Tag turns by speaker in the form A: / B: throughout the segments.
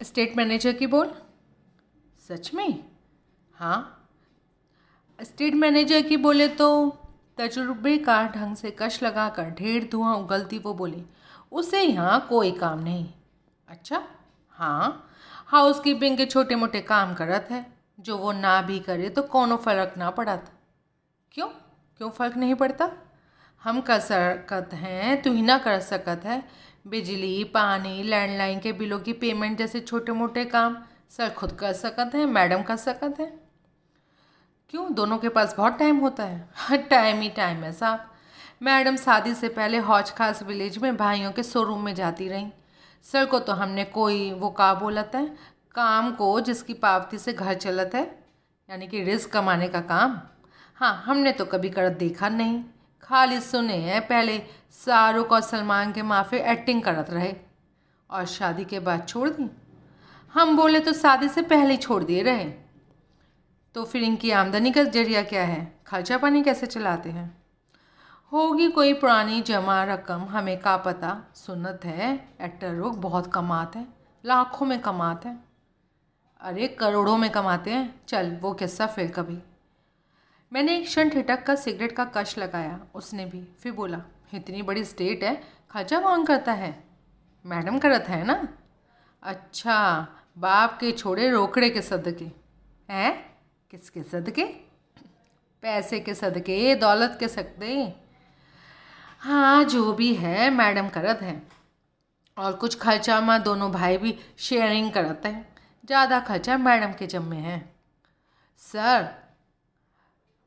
A: State manager की बोल। सच में? हाँ, स्टेट मैनेजर की बोले तो तजुर्बेकार ढंग से कश लगाकर ढेर धुआं उगलती वो बोली, उसे यहाँ कोई काम नहीं। अच्छा? हाँ, हाउसकीपिंग के छोटे मोटे काम करत है, जो वो ना भी करे तो कोनो फर्क ना पड़त। क्यों? क्यों फ़र्क नहीं पड़ता? हम कर सकत हैं, तू ही ना कर सकत है। बिजली पानी लैंडलाइन के बिलों की पेमेंट जैसे छोटे मोटे काम सर खुद कर सकत हैं, मैडम कर सकत हैं। क्यों, दोनों के पास बहुत टाइम होता है? हर टाइम ही टाइम है साहब। मैडम शादी से पहले हौज खास विलेज में भाइयों के शोरूम में जाती रहीं। सर को तो हमने कोई वो का बोलत है, काम को जिसकी पावती से घर चलत है, यानी कि रिस्क कमाने का काम। हाँ, हमने तो कभी करत देखा नहीं, खाली सुने हैं। पहले शाहरुख और सलमान के माफी एक्टिंग करत रहे और शादी के बाद छोड़ दी। हम बोले तो शादी से पहले ही छोड़ दिए रहे। तो फिर इनकी आमदनी का जरिया क्या है? खर्चा पानी कैसे चलाते हैं? होगी कोई पुरानी जमा रकम, हमें का पता। सुनत है एक्टर लोग बहुत कमाते हैं, लाखों में कमाते हैं। अरे करोड़ों में कमाते हैं। चल वो किस्सा फिर कभी। मैंने एक क्षण ठिठक कर सिगरेट का कश लगाया, उसने भी। फिर बोला, इतनी बड़ी स्टेट है, खर्चा कौन करता है? मैडम करत है ना। अच्छा, बाप के छोड़े रोकड़े के सदके हैं? किसके सदके? पैसे के सदके, दौलत के सदके। हाँ, जो भी है मैडम करत है। और कुछ खर्चा में दोनों भाई भी शेयरिंग करते हैं। ज़्यादा खर्चा मैडम के जम में है। सर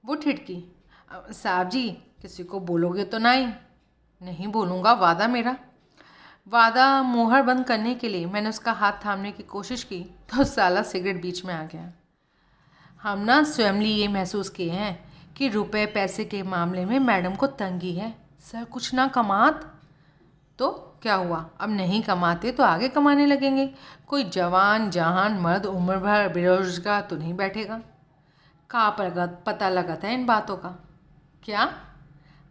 A: वो ठिठकी, साहब जी किसी को बोलोगे तो नहीं? नहीं बोलूँगा, वादा मेरा। वादा मोहर बंद करने के लिए मैंने उसका हाथ थामने की कोशिश की तो साला सिगरेट बीच में आ गया। हम ना स्वयंली ये महसूस किए हैं कि रुपए पैसे के मामले में मैडम को तंगी है। सर कुछ ना कमात तो क्या हुआ, अब नहीं कमाते तो आगे कमाने लगेंगे। कोई जवान जहान मर्द उम्र भर बेरोजगार तो नहीं बैठेगा। का पता लगा था इन बातों का? क्या?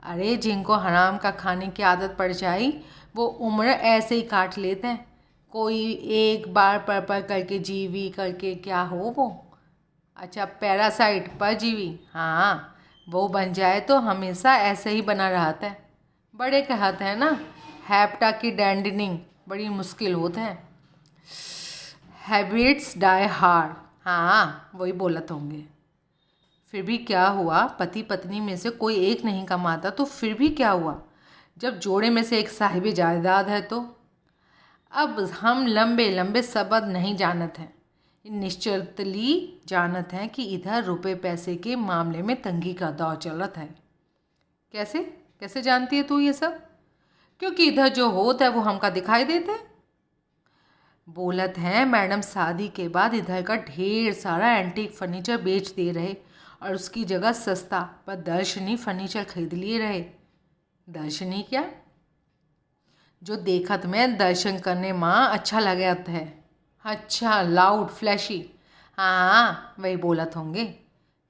A: अरे जिनको हराम का खाने की आदत पड़ जाए वो उम्र ऐसे ही काट लेते हैं। कोई एक बार पर करके जीवी करके क्या हो वो। अच्छा, पैरासाइट परजीवी, हाँ वो बन जाए तो हमेशा ऐसे ही बना रहता है। बड़े कहते हैं ना, हैप्टा की डैंडनिंग बड़ी मुश्किल होता है। हैबिट्स डाई हार्ड, हाँ वही बोलत होंगे। फिर भी क्या हुआ, पति पत्नी में से कोई एक नहीं कमाता तो फिर भी क्या हुआ जब जोड़े में से एक साहिब जायदाद है तो? अब हम लंबे लंबे सबद नहीं जानत हैं, निश्चितली जानत हैं कि इधर रुपए पैसे के मामले में तंगी का दौर चलत है। कैसे कैसे जानती है तू ये सब? क्योंकि इधर जो होता है वो हमका दिखाई देता है। बोलत हैं मैडम शादी के बाद इधर का ढेर सारा एंटीक फर्नीचर बेच दे रहे और उसकी जगह सस्ता पर दर्शनी फर्नीचर खरीद लिए रहे। दर्शनी क्या? जो देखत में दर्शन करने माँ अच्छा लगत है। अच्छा, लाउड फ्लैशी, हाँ वही बोलत होंगे।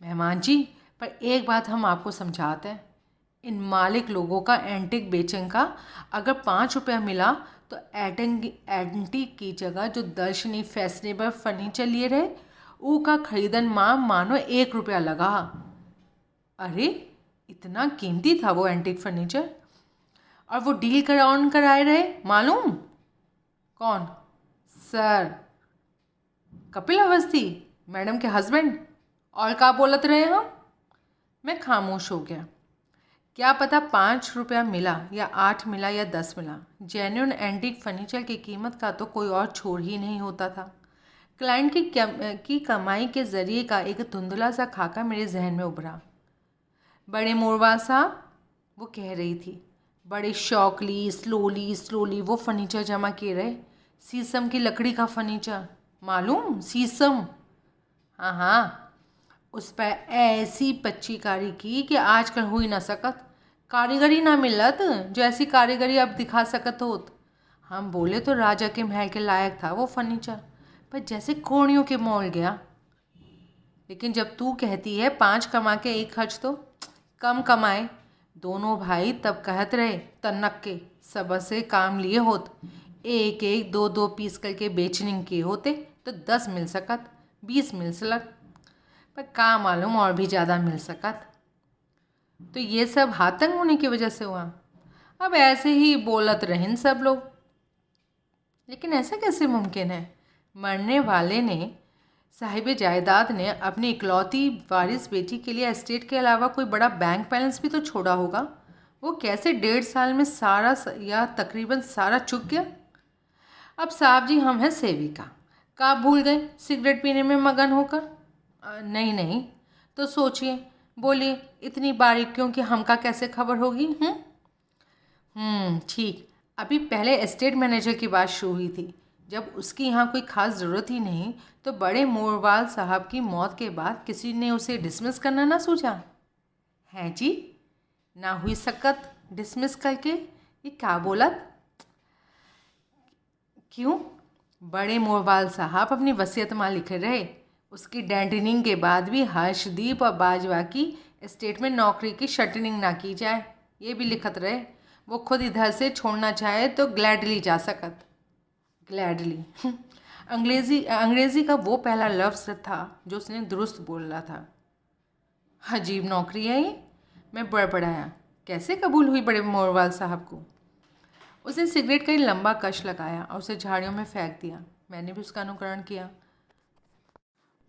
A: मेहमान जी, पर एक बात हम आपको समझाते हैं, इन मालिक लोगों का एंटिक बेचने का अगर 5 रुपया मिला तो एंटिक की जगह जो दर्शनी फैशनेबल फर्नीचर लिए रहे ऊ का खरीदन माँ मानो 1 रुपया लगा। अरे इतना कीमती था वो एंटिक फर्नीचर? और वो डील कराए रहे मालूम? कौन? सर कपिल अवस्थी, मैडम के हस्बैंड। और का बोलत रहे हम? मैं खामोश हो गया। क्या पता 5 रुपया मिला या 8 मिला या 10 मिला, जेन्युइन एंटीक फर्नीचर की कीमत का तो कोई और छोर ही नहीं होता था। क्लाइंट की कमाई के जरिए का एक धुंधला सा खाका मेरे जहन में उभरा। बड़े मोरवा साहब, वो कह रही थी, बड़े शौकली स्लोली स्लोली वो फर्नीचर जमा किए रहे। शीशम की लकड़ी का फर्नीचर, मालूम? शीशम, हाँ हाँ। उस पर ऐसी पच्चीकारी की कि आजकल हो ही ना सकत। कारीगरी ना मिलत जो ऐसी कारीगरी अब दिखा सकत होत। हम बोले तो राजा के महल के लायक था वो फर्नीचर, पर जैसे कोड़ियों के मोल गया। लेकिन जब तू कहती है 5 कमा के 1 खर्च, तो कम कमाए दोनों भाई तब कहत रहे तन्नक के सब से काम लिए होत। एक एक दो दो पीस करके बेचने के होते तो 10 मिल सकत, 20 मिल सकत, पर का मालूम और भी ज़्यादा मिल सकत। तो ये सब हाथ तंग होने की वजह से हुआ। अब ऐसे ही बोलत रहें सब लोग। लेकिन ऐसा कैसे मुमकिन है? मरने वाले ने, साहिब जायदाद ने अपनी इकलौती वारिस बेटी के लिए एस्टेट के अलावा कोई बड़ा बैंक बैलेंस भी तो छोड़ा होगा। वो कैसे 1.5 साल में सारा या तकरीबन सारा चुक गया? अब साहब जी, हम हैं सेविका, का भूल गए सिगरेट पीने में मगन होकर? नहीं नहीं, तो सोचिए, बोलिए, इतनी बारीकियों की हमका कैसे खबर होगी? ठीक। अभी पहले एस्टेट मैनेजर की बात शुरू हुई थी। जब उसकी यहाँ कोई ख़ास ज़रूरत ही नहीं, तो बड़े मोरवाल साहब की मौत के बाद किसी ने उसे डिसमिस करना ना सोचा? हैं जी, ना हुई सकत डिसमिस करके? ये क्या बोलत? क्यों? बड़े मोरवाल साहब अपनी वसीयतनामा लिखे रहे। उसकी डैंडनिंग के बाद भी हर्षदीप और बाजवा की एस्टेट में नौकरी की शटनिंग ना की जाए, ये भी लिखत रहे। वो खुद इधर से छोड़ना चाहे तो ग्लैडली जा सकत। ग्लैडली अंग्रेज़ी का वो पहला लफ्ज़ था जो उसने दुरुस्त बोला था। अजीब नौकरी है ये। मैं बड़बड़ाया। कैसे कबूल हुई बड़े मोरवाल साहब को? उसने सिगरेट का एक लंबा कश लगाया और उसे झाड़ियों में फेंक दिया। मैंने भी उसका अनुकरण किया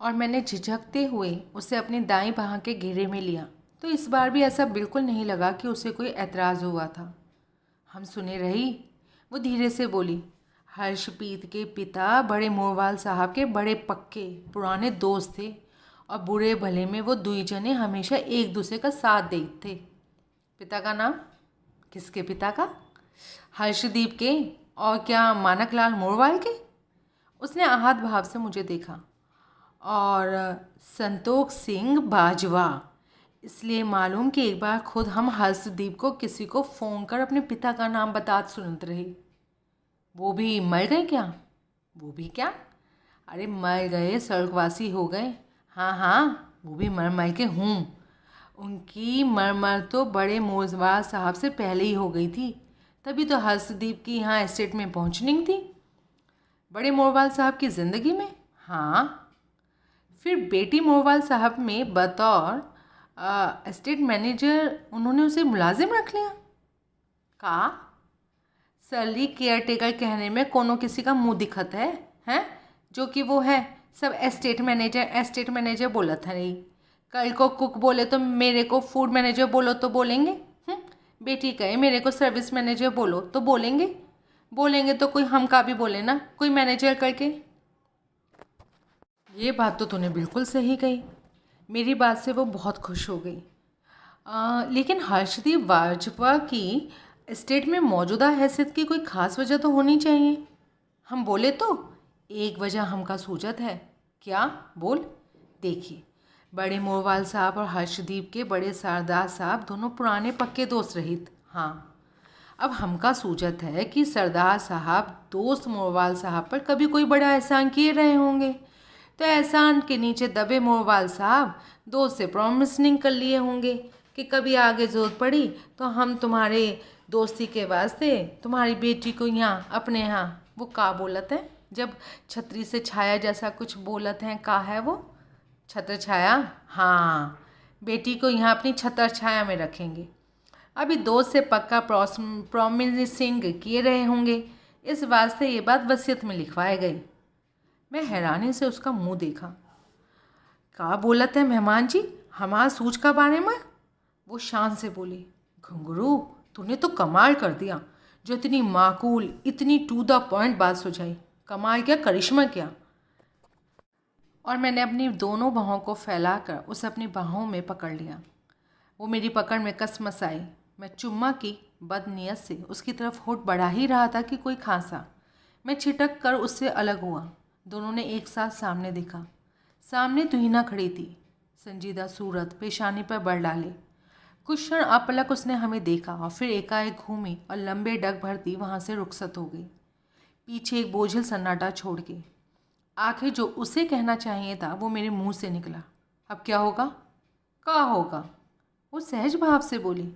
A: और मैंने झिझकते हुए उसे अपनी दाईं बाह के घेरे में लिया। तो इस बार भी ऐसा बिल्कुल नहीं लगा कि उसे कोई एतराज़ हुआ था। हम सुने रही। वो धीरे से बोली, हर्षप्रीत के पिता बड़े मोरवाल साहब के बड़े पक्के पुराने दोस्त थे और बुरे भले में वो दुई जने हमेशा एक दूसरे का साथ देते थे। पिता का नाम? किसके पिता का? हर्षदीप के। और क्या मानकलाल मोरवाल के? उसने आहत भाव से मुझे देखा। और संतोष सिंह बाजवा। इसलिए मालूम कि एक बार खुद हम हर्षदीप को किसी को फ़ोन कर अपने पिता का नाम बता सुनत रहे। वो भी मर गए क्या? वो भी क्या? अरे मर गए, स्वर्गवासी हो गए। हाँ, वो भी मर मर के हूँ। उनकी मर तो बड़े मोरवाल साहब से पहले ही हो गई थी, तभी तो हर्षदीप की यहाँ एस्टेट में पहुँचनी थी। बड़े मोरवाल साहब की ज़िंदगी में? हाँ। फिर बेटी मोरवाल साहब में बतौर एस्टेट मैनेजर उन्होंने उसे मुलाजिम रख लिया। का सरली केयरटेकर कहने में कोनो किसी का मुंह दिखत है हैं? जो कि वो है सब एस्टेट मैनेजर बोला था। नहीं, कल को कुक बोले तो मेरे को फूड मैनेजर बोलो तो बोलेंगे। बेटी कहे मेरे को सर्विस मैनेजर बोलो तो बोलेंगे तो कोई हम का भी बोले ना, कोई मैनेजर करके। ये बात तो तूने बिल्कुल सही कही। मेरी बात से वो बहुत खुश हो गई। लेकिन हर्षदीप बाजवा की एस्टेट में मौजूदा हैसियत की कोई ख़ास वजह तो होनी चाहिए। हम बोले तो एक वजह हमका सूझत है। क्या? बोल। देखिए, बड़े मोरवाल साहब और हर्षदीप के बड़े सरदार साहब दोनों पुराने पक्के दोस्त रहित। हाँ, अब हमका सूझत है कि सरदार साहब दोस्त मोरवाल साहब पर कभी कोई बड़ा एहसान किए रहे होंगे, तो एहसान के नीचे दबे मोरवाल साहब दोस्त से प्रॉमिसनिंग कर लिए होंगे कि कभी आगे ज़रूरत पड़ी तो हम तुम्हारे दोस्ती के वास्ते तुम्हारी बेटी को यहाँ अपने यहाँ, वो का बोलत है जब छतरी से छाया जैसा कुछ बोलत हैं, का है वो? छत्र छाया। हाँ, बेटी को यहाँ अपनी छत्र छाया में रखेंगे। अभी दोस्त से पक्का प्रॉमिसिंग किए रहे होंगे, इस वास्ते ये बात वसीयत में लिखवाए गई। मैं हैरानी से उसका मुंह देखा। का बोलत है मेहमान जी, हमार सूझ का बारे में? वो शान से बोली, घुंघरू तूने तो कमाल कर दिया, जो इतनी माकूल, इतनी टू द पॉइंट बात सुझाई। कमाल क्या, करिश्मा क्या? और मैंने अपनी दोनों बाहों को फैलाकर उसे अपनी बाहों में पकड़ लिया। वो मेरी पकड़ में कसमस आई। मैं चुम्मा की बदनीयत से उसकी तरफ होठ बढ़ा ही रहा था कि कोई खांसा। मैं छिटक कर उससे अलग हुआ। दोनों ने एक साथ सामने देखा। सामने तुहिना खड़ी थी, संजीदा सूरत, पेशानी पर बल डाले। कुछ क्षण अपलक उसने हमें देखा और फिर एकाएक घूमी और लंबे डग भरती वहाँ से रुखसत हो गई, पीछे एक बोझिल सन्नाटा छोड़ के। आखिर जो उसे कहना चाहिए था वो मेरे मुंह से निकला। अब क्या होगा? का होगा? वो सहज भाव से बोली।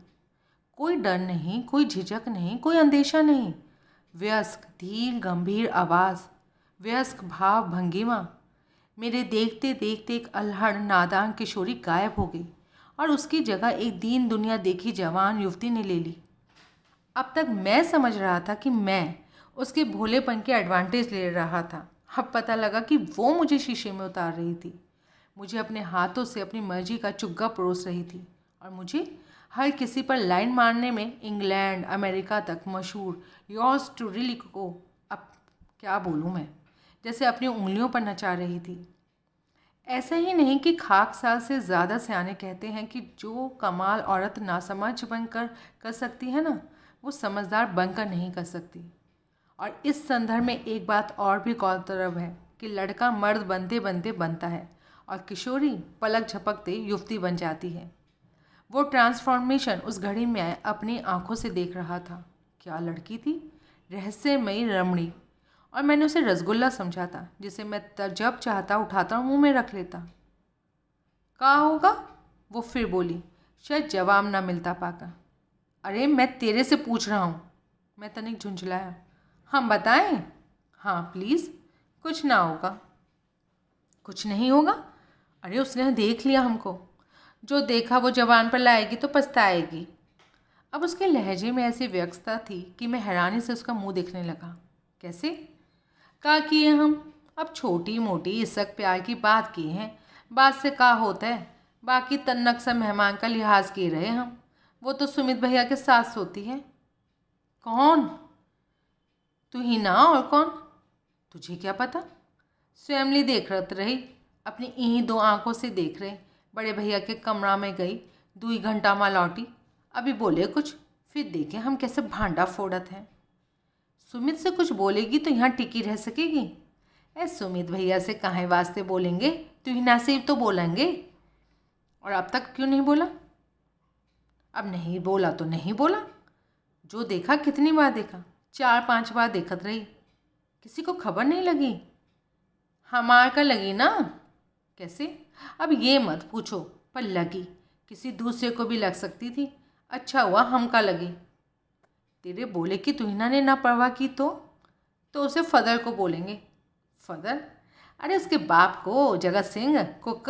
A: कोई डर नहीं, कोई झिझक नहीं, कोई अंदेशा नहीं। वयस्क धीर गंभीर आवाज़, वयस्क भाव भंगिमा। मेरे देखते देखते एक अल्हड़ नादान किशोरी गायब हो गई और उसकी जगह एक दीन दुनिया देखी जवान युवती ने ले ली। अब तक मैं समझ रहा था कि मैं उसके भोलेपन के एडवांटेज ले रहा था। अब पता लगा कि वो मुझे शीशे में उतार रही थी, मुझे अपने हाथों से अपनी मर्जी का चुग्गा परोस रही थी और मुझे हर किसी पर लाइन मारने में इंग्लैंड अमेरिका तक मशहूर योर्स ट्रूली को अब क्या बोलूँ मैं, जैसे अपनी उंगलियों पर नचा रही थी। ऐसा ही नहीं कि खाक साल से ज़्यादा सयाने कहते हैं कि जो कमाल औरत नासमझ बनकर कर सकती है ना, वो समझदार बनकर नहीं कर सकती। और इस संदर्भ में एक बात और भी गौरतलब है कि लड़का मर्द बनते बनते बनता है और किशोरी पलक झपकते युवती बन जाती है। वो ट्रांसफॉर्मेशन उस घड़ी में अपनी आंखों से देख रहा था। क्या लड़की थी, रहस्यमयी रमणी, और मैंने उसे रसगुल्ला समझा था जिसे मैं जब चाहता उठाता मुंह में रख लेता। कहा होगा, वो फिर बोली, शायद जवाब ना मिलता पाकर। अरे मैं तेरे से पूछ रहा हूँ, मैं तनिक झुंझलाया। हम बताएं? हाँ प्लीज़। कुछ ना होगा। कुछ नहीं होगा? अरे उसने देख लिया हमको, जो देखा वो जबान पर लाएगी तो पछताएगी। अब उसके लहजे में ऐसी व्यस्तता थी कि मैं हैरानी से उसका मुंह देखने लगा। कैसे? का किए हम अब छोटी मोटी इसक प्यार की बात की हैं, बात से का होता है, बाकी तन्नक सा मेहमान का लिहाज किए रहे हम। वो तो सुमित भैया के साथ सोती है। कौन? तू ही ना, और कौन? तुझे क्या पता? स्वयंली देख रही, अपनी इन्हीं दो आंखों से देख रहे। बड़े भैया के कमरा में गई, 2 घंटा में लौटी। अभी बोले कुछ, फिर देखे हम कैसे भांडा फोड़त हैं। सुमित से कुछ बोलेगी तो यहाँ टिकी रह सकेगी? सुमित भैया से काहे वास्ते बोलेंगे, तू ही नासिब तो बोलेंगे। और अब तक क्यों नहीं बोला? अब नहीं बोला तो नहीं बोला। जो देखा कितनी बार देखा? 4-5 बार देखत रही। किसी को खबर नहीं लगी? हमार का लगी ना। कैसे? अब ये मत पूछो, पर लगी। किसी दूसरे को भी लग सकती थी। अच्छा हुआ हमका लगी। तेरे बोले कि तुहिना ने ना परवाह की तो उसे फदर को बोलेंगे। फदर? अरे उसके बाप को, जगत सिंह कुक।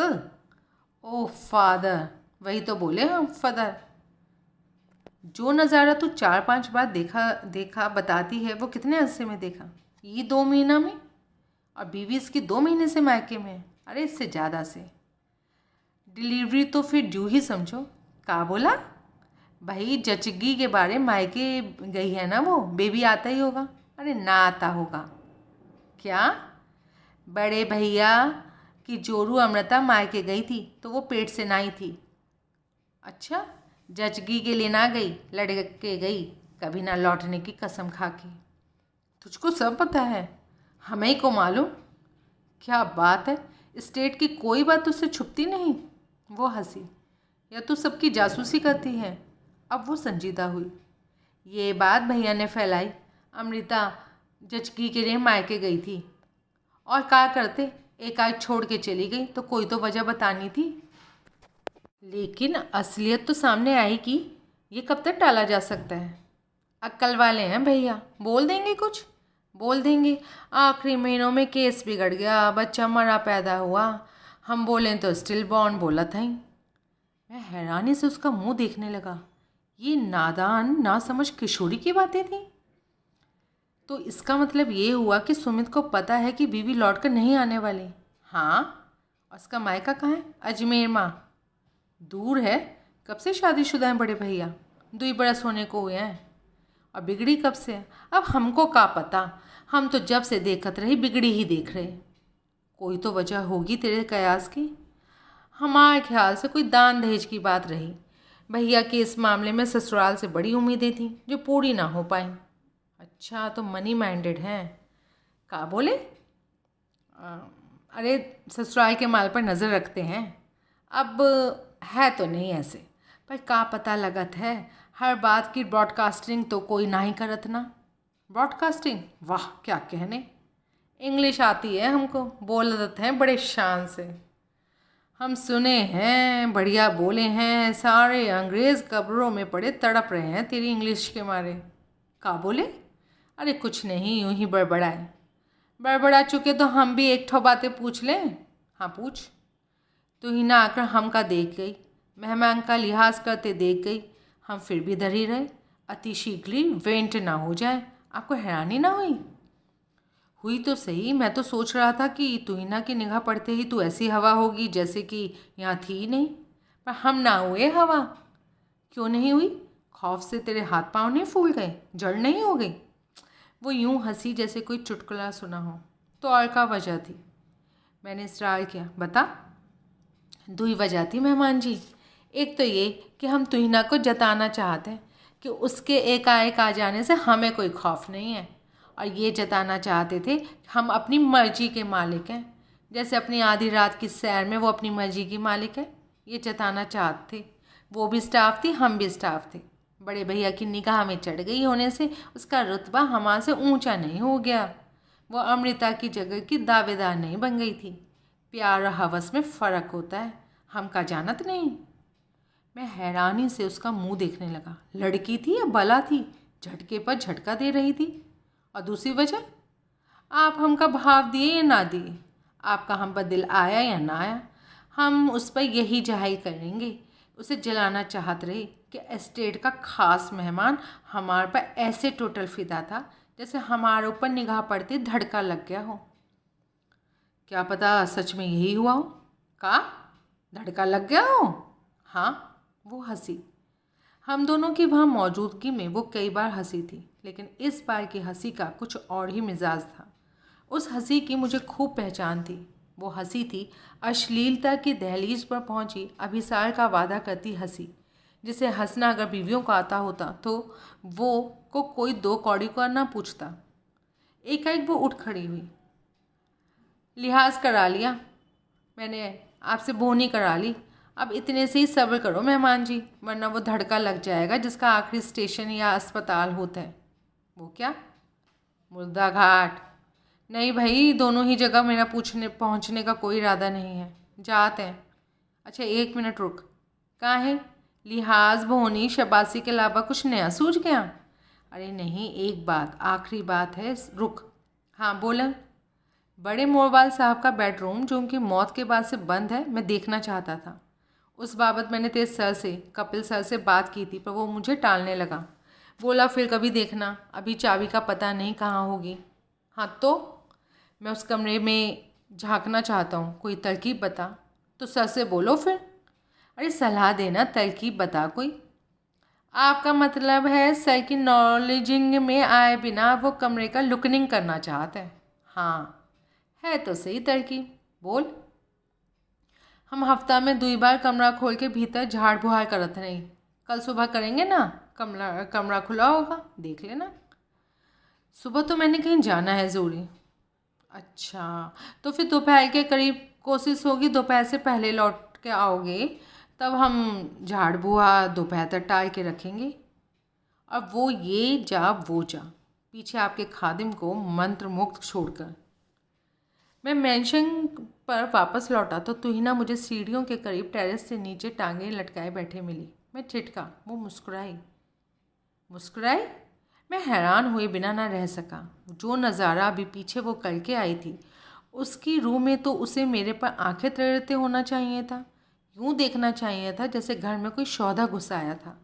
A: ओ फादर, वही तो बोले हम, फदर। जो नज़ारा तू 4-5 बार देखा बताती है, वो कितने अरसे में देखा? ये 2 महीना में? और बीवी इसकी 2 महीने से मायके में? अरे इससे ज़्यादा से। डिलीवरी तो फिर ड्यू ही समझो। का बोला? भाई जचगी के बारे मायके गई है ना, वो बेबी आता ही होगा। अरे ना आता होगा क्या? बड़े भैया की जोरू अमृता मायके गई थी तो वो पेट से नाई थी। अच्छा, जचगी के लिए ना गई, लड़के गई, कभी ना लौटने की कसम खा के। तुझको सब पता है, हमें ही को मालूम। क्या बात है, स्टेट की कोई बात तुझसे छुपती नहीं? वो हंसी। या तू सबकी जासूसी करती है? अब वो संजीदा हुई। ये बात भैया ने फैलाई। अमृता जचगी के लिए मायके गई थी और क्या करते, एक आध छोड़ के चली गई तो कोई तो वजह बतानी थी। लेकिन असलियत तो सामने आई कि ये कब तक टाला जा सकता है? अक्ल वाले हैं भैया, बोल देंगे कुछ, बोल देंगे आखिरी महीनों में केस बिगड़ गया, बच्चा मरा पैदा हुआ, हम बोलें तो स्टिल बॉर्न बोला था ही। मैं हैरानी से उसका मुंह देखने लगा। ये नादान ना समझ किशोरी की बातें थी। तो इसका मतलब ये हुआ कि सुमित को पता है कि बीवी लौटकर नहीं आने वाली। हाँ, और उसका मायका कहाँ है? अजमेर माँ। दूर है? कब से शादीशुदा हैं बड़े भैया? 2 बरस होने को हुए हैं। और बिगड़ी कब से? अब हमको का पता, हम तो जब से देखत रही बिगड़ी ही देख रहे। कोई तो वजह होगी तेरे कयास की। हमारे ख्याल से कोई दान दहेज की बात रही। भैया के इस मामले में ससुराल से बड़ी उम्मीदें थीं जो पूरी ना हो पाई। अच्छा, तो मनी माइंडेड हैं। का बोले? अरे ससुराल के माल पर नज़र रखते हैं। अब है तो नहीं ऐसे, पर का पता लगत है, हर बात की ब्रॉडकास्टिंग तो कोई ना ही करत ना। ब्रॉडकास्टिंग? वाह क्या कहने। इंग्लिश आती है हमको, बोलत हैं बड़े शान से। हम सुने हैं, बढ़िया बोले हैं, सारे अंग्रेज़ कब्रों में पड़े तड़प रहे हैं तेरी इंग्लिश के मारे। का बोले? अरे कुछ नहीं, यूं ही बड़बड़ाए। बड़बड़ा चुके तो हम भी एक ठो बातें पूछ लें। हाँ पूछ। तुहिना आकर हम का देख गई, मेहमान का लिहाज करते देख गई। हम फिर भी धरी रहे, अति शीघ्र वेंट ना हो जाए। आपको हैरानी ना हुई? हुई तो सही, मैं तो सोच रहा था कि तुहिना की निगाह पड़ते ही तू ऐसी हवा होगी जैसे कि यहाँ थी ही नहीं। पर हम ना हुए हवा। क्यों नहीं हुई? खौफ से तेरे हाथ पांव नहीं फूल गए, जड़ नहीं हो गई? वो यूं हंसी जैसे कोई चुटकुला सुना हो। तो और क्या वजह थी? मैंने इसरार किया। बता। दो ही वजह थी मेहमान जी। एक तो ये कि हम तुहिना को जताना चाहते हैं कि उसके एकाएक आ जाने से हमें कोई खौफ नहीं है, और ये जताना चाहते थे कि हम अपनी मर्जी के मालिक हैं, जैसे अपनी आधी रात की सैर में वो अपनी मर्जी की मालिक है। ये जताना चाहते थे। वो भी स्टाफ थी, हम भी स्टाफ थे। बड़े भैया की निगाह में चढ़ गई होने से उसका रुतबा हमारे से ऊंचा नहीं हो गया। वो अमृता की जगह की दावेदार नहीं बन गई थी। प्यार और हवस में फ़र्क होता है, हम का जानत नहीं। मैं हैरानी से उसका मुंह देखने लगा। लड़की थी या बला थी? झटके पर झटका दे रही थी। और दूसरी वजह, आप हमका भाव दिए या ना दिए, आपका हम पर दिल आया या ना आया, हम उस पर यही जाहिर करेंगे। उसे जलाना चाहत रहे कि एस्टेट का खास मेहमान हमारे पर ऐसे टोटल फिदा था जैसे हमारे ऊपर निगाह पड़ते धड़का लग गया हो। क्या पता सच में यही हुआ हो? का धड़का लग गया हो? हाँ। वो हंसी। हम दोनों की वहाँ मौजूदगी में वो कई बार हंसी थी, लेकिन इस बार की हंसी का कुछ और ही मिजाज था। उस हंसी की मुझे खूब पहचान थी। वो हंसी थी अश्लीलता की दहलीज पर पहुंची अभिसार का वादा करती हंसी, जिसे हंसना अगर बीवियों को आता होता तो वो को कोई दो कौड़ी को ना पूछता। एकाएक वो उठ खड़ी हुई। लिहाज करा लिया मैंने, आपसे बोनी करा ली। अब इतने से ही सब्र करो मेहमान जी, वरना वो धड़का लग जाएगा जिसका आखिरी स्टेशन या अस्पताल होता है। वो क्या? मुर्दा घाट? नहीं भाई, दोनों ही जगह मेरा पहुंचने का कोई इरादा नहीं है। जाते हैं। अच्छा 1 मिनट रुक। कहाँ है? लिहाज भोनी शबासी के अलावा कुछ नया सूझ गया? अरे नहीं, एक बात, आखिरी बात है, रुक। हाँ बोला। बड़े मोरवाल साहब का बेडरूम जो उनकी मौत के बाद से बंद है, मैं देखना चाहता था। उस बाबत मैंने तेरे सर से, कपिल सर से बात की थी, पर वो मुझे टालने लगा। बोला फिर कभी देखना, अभी चाबी का पता नहीं कहाँ होगी। हाँ तो मैं उस कमरे में झांकना चाहता हूँ, कोई तरकीब बता। तो सर से बोलो फिर। अरे सलाह देना, तरकीब बता कोई। आपका मतलब है सर की नॉलेजिंग में आए बिना वो कमरे का लुकनिंग करना चाहते हैं? हाँ है तो सही तरकीब, बोल। हम हफ्ता में 2 बार कमरा खोल के भीतर झाड़ बुहार करत नहीं। कल सुबह करेंगे ना, कमरा खुला होगा, देख लेना। सुबह तो मैंने कहीं जाना है ज़रूरी। अच्छा, तो फिर दोपहर के करीब कोशिश होगी, दोपहर से पहले लौट के आओगे, तब हम झाड़ बुहा दोपहर तक टाल के रखेंगे। अब वो ये जा वो जा, पीछे आपके खादिम को मंत्र मुक्त छोड़कर। मैं मेंशन पर वापस लौटा तो तुहिना मुझे सीढ़ियों के करीब टेरेस से नीचे टांगे लटकाए बैठे मिली। मैं चिटका, वो मुस्कुराई। मुस्कुराई? मैं हैरान हुए बिना ना रह सका। जो नज़ारा अभी पीछे वो करके आई थी, उसकी रूह में तो उसे मेरे पर आंखें तैरते होना चाहिए था। यूँ देखना चाहिए था जैसे घर में कोई सौदा घुस आया था।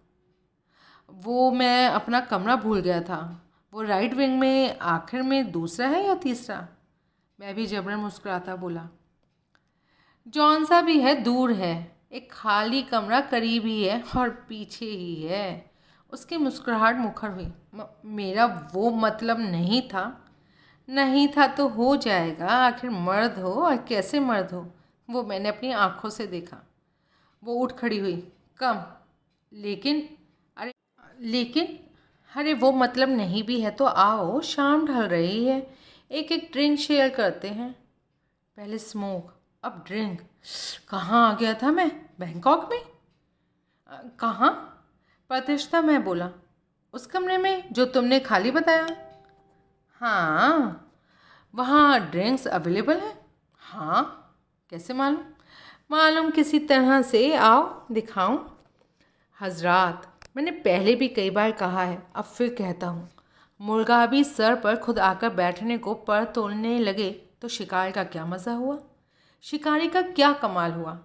A: वो मैं अपना कमरा भूल गया था। वो राइट विंग में आखिर में दूसरा है या तीसरा? मैं भी जबरन मुस्कुराता बोला। जौन सा भी है दूर है, एक खाली कमरा करीब ही है और पीछे ही है। उसकी मुस्कुराहट मुखर हुई। मेरा वो मतलब नहीं था। नहीं था तो हो जाएगा, आखिर मर्द हो और कैसे मर्द हो, वो मैंने अपनी आँखों से देखा। वो उठ खड़ी हुई। कम। लेकिन लेकिन अरे वो मतलब नहीं भी है तो आओ, शाम ढल रही है, एक एक ड्रिंक शेयर करते हैं। पहले स्मोक, अब ड्रिंक। कहाँ आ गया था मैं? बैंकॉक में? कहाँ? प्रतिष्ठा, मैं बोला। उस कमरे में जो तुमने खाली बताया? हाँ। वहाँ ड्रिंक्स अवेलेबल है? हाँ। कैसे मालूम? मालूम किसी तरह से, आओ दिखाऊं। हजरात, मैंने पहले भी कई बार कहा है, अब फिर कहता हूँ, मुर्गा भी सर पर खुद आकर बैठने को पर तोड़ने लगे तो शिकार का क्या मज़ा हुआ? शिकारी का क्या कमाल हुआ?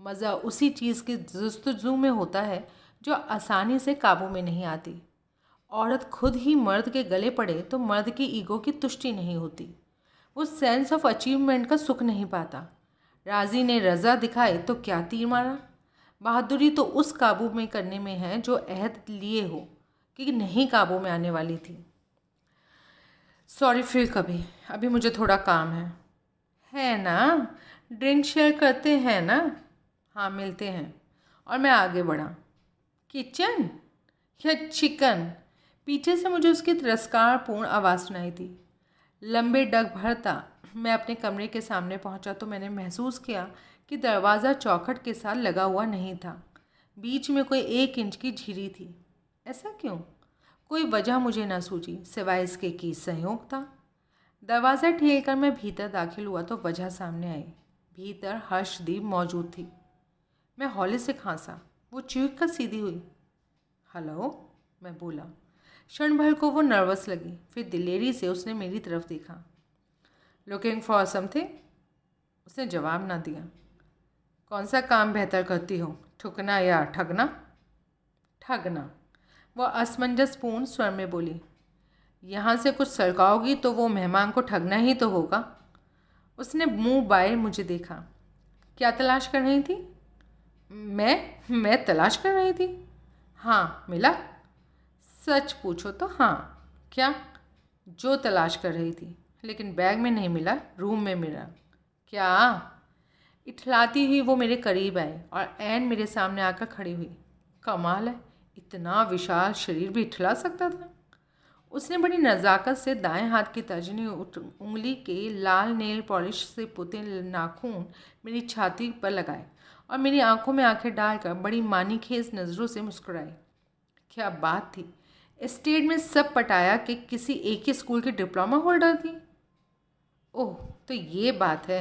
A: मज़ा उसी चीज़ की जुस्तजू में होता है जो आसानी से काबू में नहीं आती। औरत खुद ही मर्द के गले पड़े तो मर्द की ईगो की तुष्टि नहीं होती, वो सेंस ऑफ अचीवमेंट का सुख नहीं पाता। राजी ने रज़ा दिखाए तो क्या तीर मारा? बहादुरी तो उस काबू में करने में है जो अहद लिए हो कि नहीं काबू में आने वाली थी। सॉरी, फिर कभी, अभी मुझे थोड़ा काम है ना? ड्रिंक शेयर करते हैं ना? हाँ, मिलते हैं। और मैं आगे बढ़ा। किचन या चिकन? पीछे से मुझे उसकी तिरस्कारपूर्ण आवाज़ सुनाई थी। लंबे डग भरता मैं अपने कमरे के सामने पहुंचा तो मैंने महसूस किया कि दरवाज़ा चौखट के साथ लगा हुआ नहीं था। बीच में कोई 1 इंच की झिरी थी। ऐसा क्यों? कोई वजह मुझे न सूझी सिवाय इसके कि संयोग था। दरवाज़ा ठेलकर मैं भीतर दाखिल हुआ तो वजह सामने आई। भीतर हर्षदीप मौजूद थी। मैं हौले से खांसा। वो चीख कर सीधी हुई। हेलो, मैं बोला। क्षण भर को वो नर्वस लगी, फिर दिलेरी से उसने मेरी तरफ देखा। Looking for something? उसने जवाब ना दिया। कौन सा काम बेहतर करती हो, ठुकना या ठगना? ठगना, वह असमंजसपूर्ण स्वर में बोली। यहाँ से कुछ सरकाओगी तो वो मेहमान को ठगना ही तो होगा। उसने मुंह बाए मुझे देखा। क्या तलाश कर रही थी? मैं तलाश कर रही थी? हाँ, मिला? सच पूछो तो हाँ। क्या? जो तलाश कर रही थी, लेकिन बैग में नहीं मिला, रूम में मिला। क्या? इठलाती हुई वो मेरे करीब आई और ऐन मेरे सामने आकर खड़ी हुई। कमाल है, इतना विशाल शरीर भी इठला सकता था। उसने बड़ी नज़ाकत से दाएं हाथ की तर्जनी उंगली के लाल नेल पॉलिश से पुते नाखून मेरी छाती पर लगाए और मेरी आंखों में आंखें डालकर बड़ी मानीखेज नज़रों से मुस्कुराई। क्या बात थी! स्टेट में सब पटाया कि किसी एक ही स्कूल की डिप्लोमा होल्डर थी। ओह, तो ये बात है।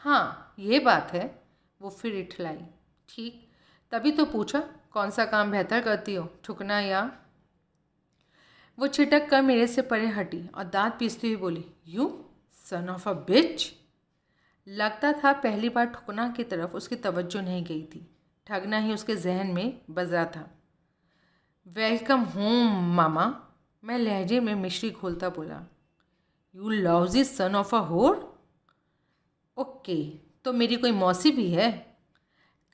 A: हाँ, ये बात है। वो फिर इठलाई। ठीक, तभी तो पूछा कौन सा काम बेहतर करती हो, ठुकना या? वो छिटक कर मेरे से परे हटी और दांत पीसती हुई बोली, यू सन ऑफ अ बिच। लगता था पहली बार ठुकना की तरफ उसकी तवज्जो नहीं गई थी, ठगना ही उसके जहन में बजा था। वेलकम होम मामा, मैं लहजे में मिश्री खोलता बोला। यू लवजी सन ऑफ अ होर? ओके, तो मेरी कोई मौसी भी है?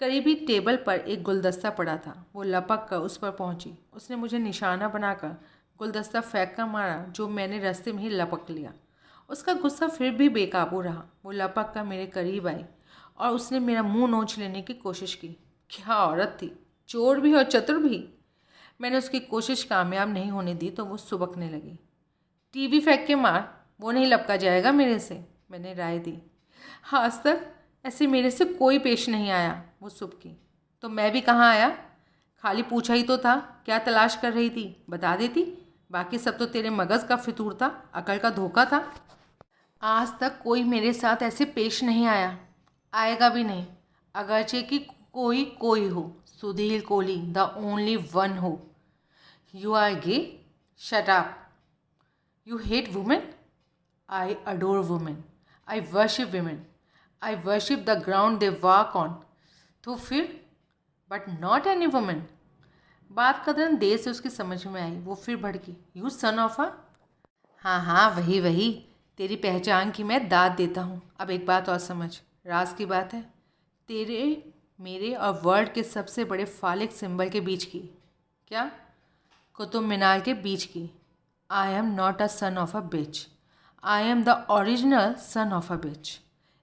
A: करीबी टेबल पर एक गुलदस्ता पड़ा था। वो लपक कर उस पर पहुंची। उसने मुझे निशाना बनाकर गुलदस्ता फेंक कर मारा, जो मैंने रास्ते में ही लपक लिया। उसका गुस्सा फिर भी बेकाबू रहा। वो लपक कर मेरे करीब आई और उसने मेरा मुंह नोच लेने की कोशिश की। क्या औरत थी, चोर भी और चतुर भी। मैंने उसकी कोशिश कामयाब नहीं होने दी तो वो सुबकने लगी। टीवी फेंक के मार, वो नहीं लपका जाएगा मेरे से, मैंने राय दी। आज तक ऐसे मेरे से कोई पेश नहीं आया, वो सुबकी। तो मैं भी कहाँ आया? खाली पूछा ही तो था क्या तलाश कर रही थी, बता देती। बाकी सब तो तेरे मगज़ का फितूर था, अकल का धोखा था। आज तक कोई मेरे साथ ऐसे पेश नहीं आया, आएगा भी नहीं, अगरचे कि कोई हो, Sudhir Kohli the only one हो। You are gay? Shut up. You hate women? I adore women, I worship women, I worship the ground they walk on. तो फिर? But not any women. बात कदरन देर से उसकी समझ में आई। वो फिर भड़की। यू सन ऑफ अ? हाँ, वही तेरी पहचान की मैं दाद देता हूँ। अब एक बात और समझ, राज की बात है, तेरे मेरे और वर्ल्ड के सबसे बड़े फालिक सिंबल के बीच की। क्या? कुतुब मीनार के बीच की। I am not a son of a bitch, I am the original son of a bitch.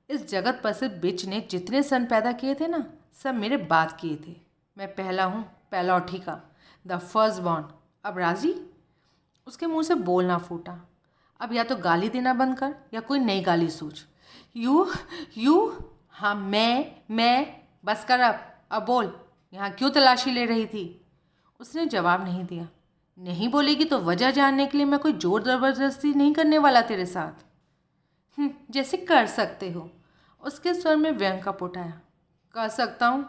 A: इस जगत पर से बिच ने जितने सन पैदा किए थे ना, सब मेरे बाद किए थे। मैं पहला हूँ, पहला उठी का, द फर्स्ट बॉर्न। अब राजी? उसके मुंह से बोलना फूटा। अब या तो गाली देना बंद कर या कोई नई गाली सोच। यू हाँ, मैं बस कर अब बोल, यहाँ क्यों तलाशी ले रही थी? उसने जवाब नहीं दिया। नहीं बोलेगी तो वजह जानने के लिए मैं कोई जोर ज़बरदस्ती नहीं करने वाला तेरे साथ। जैसे कर सकते हो। उसके स्वर में व्यंग का पुट आया। कर सकता हूँ?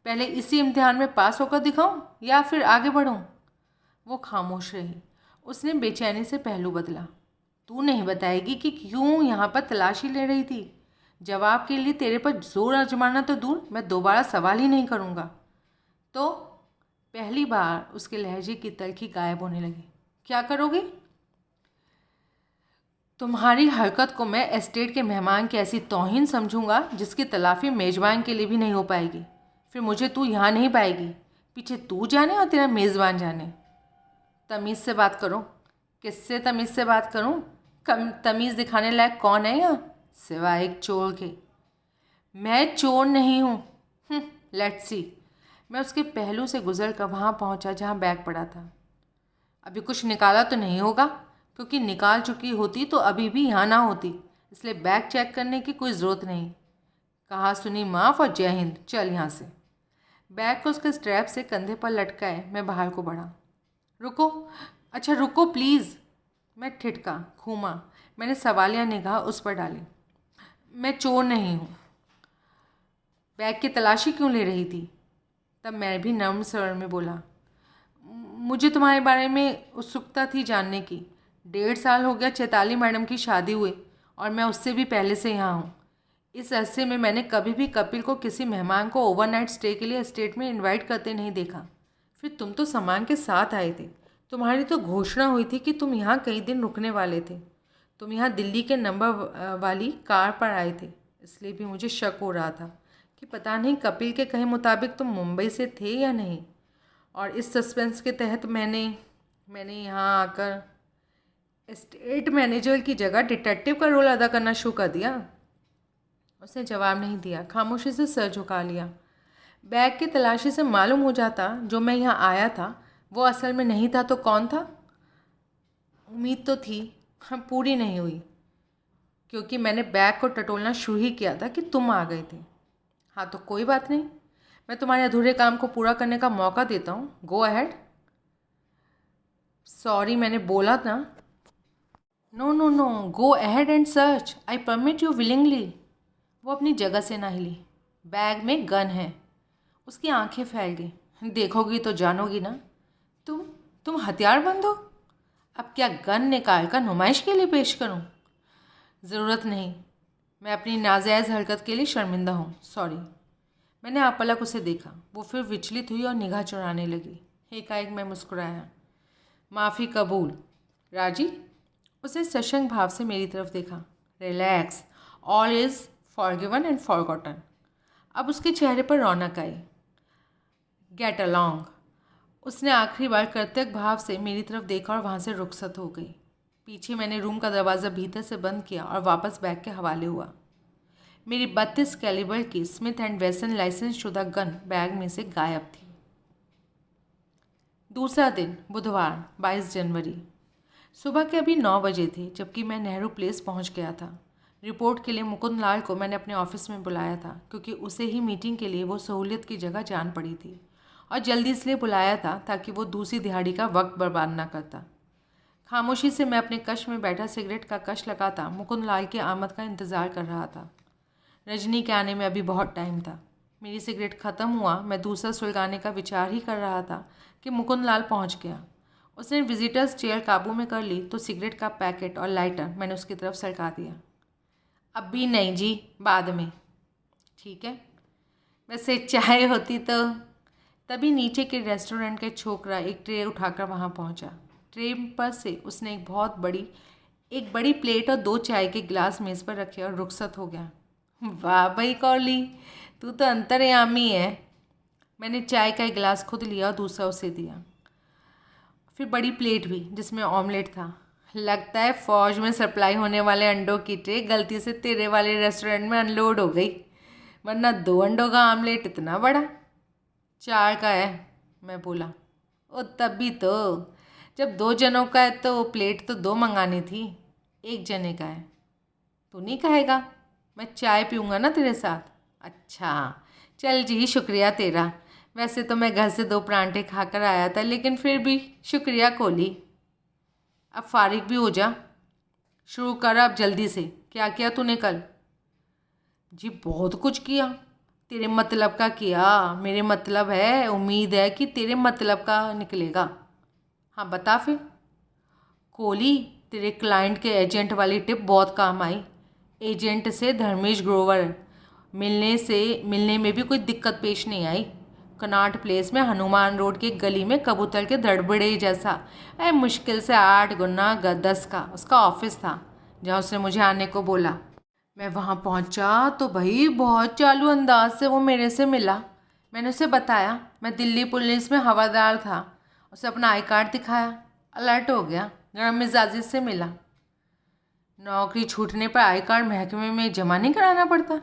A: पहले इसी इम्तिहान में पास होकर दिखाऊं या फिर आगे बढ़ूं? वो खामोश रही। उसने बेचैनी से पहलू बदला। तू नहीं बताएगी कि क्यों यहाँ पर तलाशी ले रही थी? जवाब के लिए तेरे पर जोर आजमाना तो दूर, मैं दोबारा सवाल ही नहीं करूँगा। तो पहली बार उसके लहजे की तलखी गायब होने लगी। क्या करोगी? तुम्हारी हरकत को मैं एस्टेट के मेहमान की ऐसी तौहीन समझूंगा जिसकी तलाफी मेज़बान के लिए भी नहीं हो पाएगी। फिर मुझे तू यहाँ नहीं पाएगी। पीछे तू जाने और तेरा मेज़बान जाने। तमीज़ से बात करो। किससे तमीज़ से बात करूँ? कम तमीज़ दिखाने लायक कौन है यहाँ, सिवाय एक चोर के? मैं चोर नहीं हूँ। Let's see. मैं उसके पहलू से गुजर कर वहाँ पहुँचा जहाँ बैग पड़ा था। अभी कुछ निकाला तो नहीं होगा, क्योंकि निकाल चुकी होती तो अभी भी यहाँ ना होती, इसलिए बैग चेक करने की कोई ज़रूरत नहीं। कहा सुनी माफ़ और जय हिंद, चल यहाँ से। बैग को उसके स्ट्रैप से कंधे पर लटकाए मैं बाहर को बढ़ा। रुको, अच्छा रुको प्लीज़। मैं ठिठका, घूमा। मैंने सवालिया निगाह उस पर डाली। मैं चोर नहीं हूँ। बैग की तलाशी क्यों ले रही थी? तब मैं भी नर्म स्वर में बोला, मुझे तुम्हारे बारे में उत्सुकता थी जानने की। 1.5 साल हो गया चैताली मैडम की शादी हुए, और मैं उससे भी पहले से यहाँ हूँ। इस अरसे में मैंने कभी भी कपिल को किसी मेहमान को ओवरनाइट स्टे के लिए एस्टेट में इनवाइट करते नहीं देखा। फिर तुम तो सामान के साथ आए थे। तुम्हारी तो घोषणा हुई थी कि तुम यहाँ कई दिन रुकने वाले थे। तुम यहाँ दिल्ली के नंबर वाली कार पर आए थे, इसलिए भी मुझे शक हो रहा था कि पता नहीं कपिल के कहे मुताबिक तुम मुंबई से थे या नहीं। और इस सस्पेंस के तहत मैंने यहाँ आकर एस्टेट मैनेजर की जगह डिटेक्टिव का रोल अदा करना शुरू कर दिया। उसने जवाब नहीं दिया, खामोशी से सर झुका लिया। बैग की तलाशी से मालूम हो जाता जो मैं यहाँ आया था वो असल में नहीं था तो कौन था? उम्मीद तो थी, हाँ, पूरी नहीं हुई, क्योंकि मैंने बैग को टटोलना शुरू ही किया था कि तुम आ गए थे। हाँ तो कोई बात नहीं, मैं तुम्हारे अधूरे काम को पूरा करने का मौका देता हूँ। Go ahead. सॉरी, मैंने बोला ना। No no no, go ahead and search, I permit you willingly. वो अपनी जगह से ना हिली। बैग में गन है। उसकी आंखें फैल गई। देखोगी तो जानोगी ना। तुम हथियारबंद हो? अब क्या गन निकाल कर नुमाइश के लिए पेश करूं? ज़रूरत नहीं, मैं अपनी नाजायज़ हरकत के लिए शर्मिंदा हूँ, सॉरी। मैंने आपलक उसे देखा। वो फिर विचलित हुई और निगाह चुराने लगी। एकाएक मैं मुस्कुराया। माफ़ी कबूल। राजी? उसने सशंक भाव से मेरी तरफ देखा। Relax, all is forgiven and forgotten. अब उसके चेहरे पर रौनक आई। Get along. उसने आखिरी बार कृतज्ञ भाव से मेरी तरफ देखा और वहाँ से रुखसत हो गई। पीछे मैंने रूम का दरवाज़ा भीतर से बंद किया और वापस बैग के हवाले हुआ। मेरी 32 कैलिबर की स्मिथ एंड वेसन लाइसेंस शुदा गन बैग में से गायब थी। दूसरा दिन, बुधवार, 22 जनवरी। सुबह के अभी 9 बजे थे जबकि मैं नेहरू प्लेस पहुंच गया था। रिपोर्ट के लिए मुकुंद लाल को मैंने अपने ऑफिस में बुलाया था, क्योंकि उसे ही मीटिंग के लिए वो सहूलियत की जगह जान पड़ी थी, और जल्दी इसलिए बुलाया था ताकि वो दूसरी दिहाड़ी का वक्त बर्बाद ना करता। खामोशी से मैं अपने कश में बैठा सिगरेट का कश लगाता मुकुंद लाल की आमद का इंतज़ार कर रहा था। रजनी के आने में अभी बहुत टाइम था। मेरी सिगरेट ख़त्म हुआ, मैं दूसरा सुलगाने का विचार ही कर रहा था कि मुकुंद लाल पहुँच गया। उसने विजिटर्स चेयर काबू में कर ली तो सिगरेट का पैकेट और लाइटर मैंने उसकी तरफ सरका दिया। अभी नहीं जी, बाद में। ठीक है। वैसे चाय होती तो। तभी नीचे के रेस्टोरेंट के छोकरा एक ट्रे उठाकर वहाँ पहुँचा। ट्रे पर से उसने एक बड़ी प्लेट और 2 चाय के गिलास मेज़ पर रखे और रुखसत हो गया। वाह भाई कौली, तू तो अंतर्यामी है। मैंने चाय का एक गिलास खुद लिया और दूसरा उसे दिया। फिर बड़ी प्लेट भी जिसमें ऑमलेट था। लगता है फ़ौज में सप्लाई होने वाले अंडों की ट्रे गलती से तेरे वाले रेस्टोरेंट में अनलोड हो गई, वरना 2 अंडों का ऑमलेट इतना बड़ा। 4 का है, मैं बोला। ओ तभी तो, जब 2 जनों का है तो प्लेट तो 2 मंगानी थी। 1 जने का है। तू नहीं कहेगा? मैं चाय पीऊँगा ना तेरे साथ। अच्छा चल जी, शुक्रिया तेरा। वैसे तो मैं घर से 2 परांठे खाकर आया था, लेकिन फिर भी शुक्रिया कोहली। अब फारिग भी हो जा। शुरू कर अब जल्दी से। क्या किया तूने कल? जी बहुत कुछ किया। तेरे मतलब का किया। मेरे मतलब है, उम्मीद है कि तेरे मतलब का निकलेगा। हाँ बता फिर। कोहली, तेरे क्लाइंट के एजेंट वाली टिप बहुत काम आई। एजेंट से धर्मेश ग्रोवर मिलने में भी कोई दिक्कत पेश नहीं आई। कनॉट प्लेस में हनुमान रोड की एक गली में कबूतर के धड़बड़े जैसा मुश्किल से 8 गुना 10 का उसका ऑफिस था, जहाँ उसने मुझे आने को बोला। मैं वहाँ पहुँचा तो भाई बहुत चालू अंदाज से वो मेरे से मिला। मैंने उसे बताया मैं दिल्ली पुलिस में हवादार था। उसे अपना आई कार्ड दिखाया, अलर्ट हो गया, गरम मिजाजी से मिला। नौकरी छूटने पर आई कार्ड महकमे में जमा नहीं कराना पड़ता?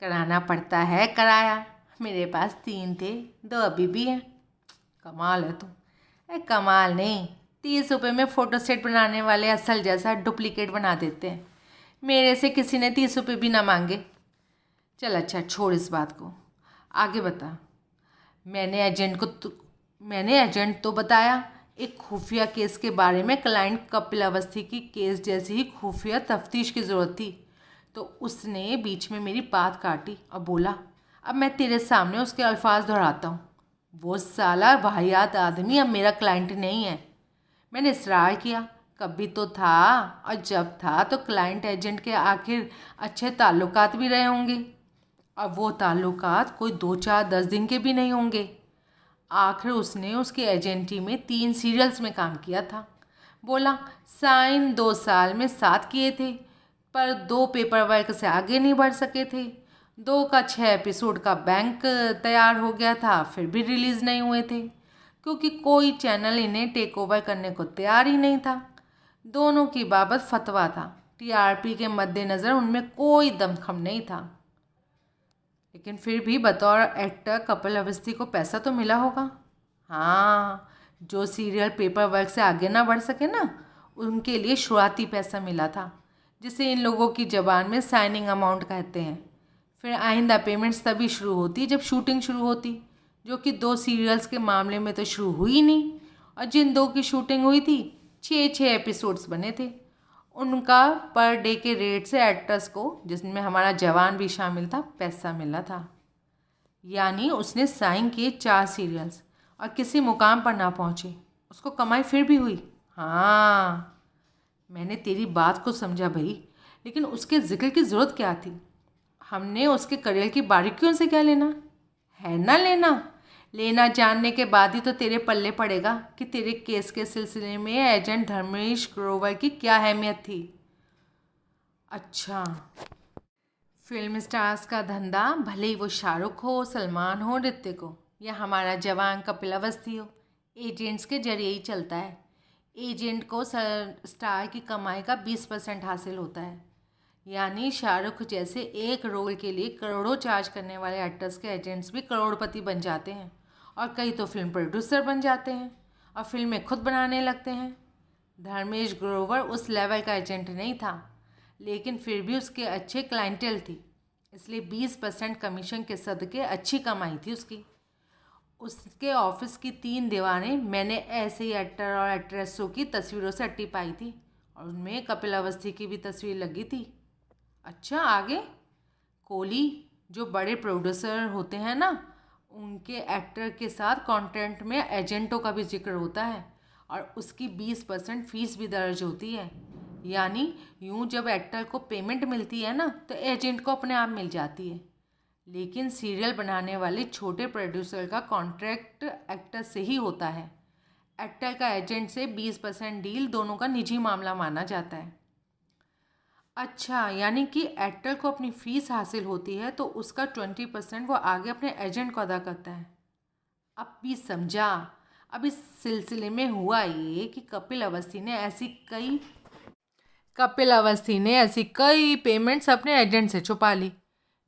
A: कराना पड़ता है, कराया। मेरे पास 3 थे, 2 अभी भी हैं। कमाल है तुम। कमाल नहीं, 30 रुपये में फ़ोटोस्टेट बनाने वाले असल जैसा डुप्लीकेट बना देते हैं। मेरे से किसी ने 30 रुपये भी ना मांगे। चल अच्छा, छोड़ इस बात को, आगे बता। मैंने एजेंट तो बताया, एक खुफिया केस के बारे में, क्लाइंट कपिल अवस्थी की केस जैसी ही खुफिया तफ्तीश की ज़रूरत थी। तो उसने बीच में मेरी बात काटी और बोला, अब मैं तेरे सामने उसके अल्फाज दोहराता हूँ, वो साला वाहियात आदमी अब मेरा क्लाइंट नहीं है। मैंने इसरार किया, कभी तो था, और जब था तो क्लाइंट एजेंट के आखिर अच्छे ताल्लुकात भी रहे होंगे, और वो ताल्लुकात कोई 2, 4, 10 दिन के भी नहीं होंगे। आखिर उसने उसकी एजेंटी में 3 सीरियल्स में काम किया था। बोला साइन 2 साल में 7 किए थे, पर 2 पेपर वर्क से आगे नहीं बढ़ सके थे। 2 का 6 एपिसोड का बैंक तैयार हो गया था, फिर भी रिलीज़ नहीं हुए थे, क्योंकि कोई चैनल इन्हें टेक ओवर करने को तैयार ही नहीं था। दोनों की बाबत फतवा था, टीआरपी के मद्देनज़र उनमें कोई दमखम नहीं था। लेकिन फिर भी बतौर एक्टर कपिल अवस्थी को पैसा तो मिला होगा। हाँ, जो सीरियल पेपर वर्क से आगे ना बढ़ सके ना, उनके लिए शुरुआती पैसा मिला था, जिसे इन लोगों की ज़बान में साइनिंग अमाउंट कहते हैं। फिर आइंदा पेमेंट्स तभी शुरू होती जब शूटिंग शुरू होती, जो कि 2 सीरियल्स के मामले में तो शुरू हुई नहीं, और जिन 2 की शूटिंग हुई थी 6 एपिसोड्स बने थे। उनका पर डे के रेट से एक्टर्स को, जिसमें हमारा जवान भी शामिल था, पैसा मिला था। यानी उसने साइन किए 4 सीरियल्स और किसी मुकाम पर ना पहुँचे, उसको कमाई फिर भी हुई। हाँ, मैंने तेरी बात को समझा भाई, लेकिन उसके जिक्र की ज़रूरत क्या थी? हमने उसके करियर की बारीकियों से क्या लेना है? ना लेना जानने के बाद ही तो तेरे पल्ले पड़ेगा कि तेरे केस के सिलसिले में एजेंट धर्मेश ग्रोवर की क्या अहमियत थी। अच्छा, फिल्म स्टार्स का धंधा, भले ही वो शाहरुख हो, सलमान हो, ऋतिक हो, या हमारा जवान कपिल अवस्थी हो, एजेंट्स के जरिए ही चलता है। एजेंट को स्टार की कमाई का 20% हासिल होता है। यानी शाहरुख जैसे एक रोल के लिए करोड़ों चार्ज करने वाले एक्टर्स के एजेंट्स भी करोड़पति बन जाते हैं, और कई तो फिल्म प्रोड्यूसर बन जाते हैं और फिल्में खुद बनाने लगते हैं। धर्मेश ग्रोवर उस लेवल का एजेंट नहीं था, लेकिन फिर भी उसके अच्छे क्लाइंटेल थी, इसलिए 20% कमीशन के सदके अच्छी कमाई थी उसकी। उसके ऑफिस की 3 दीवारें मैंने ऐसे ही एक्टर और एक्ट्रेसों की तस्वीरों से अट्टी पाई थी, और उनमें कपिल अवस्थी की भी तस्वीर लगी थी। अच्छा, आगे? कोहली, जो बड़े प्रोड्यूसर होते हैं ना, उनके एक्टर के साथ कॉन्ट्रैक्ट में एजेंटों का भी जिक्र होता है, और उसकी 20% फीस भी दर्ज होती है। यानी यूँ जब एक्टर को पेमेंट मिलती है ना, तो एजेंट को अपने आप मिल जाती है। लेकिन सीरियल बनाने वाले छोटे प्रोड्यूसर का कॉन्ट्रैक्ट एक्टर से ही होता है। एक्टर का एजेंट से 20% डील दोनों का निजी मामला माना जाता है। अच्छा, यानी कि एक्टर को अपनी फ़ीस हासिल होती है तो उसका 20% वो आगे अपने एजेंट को अदा करता है। अब भी समझा। अब इस सिलसिले में हुआ ये कि कपिल अवस्थी ने ऐसी कई पेमेंट्स अपने एजेंट से छुपा ली,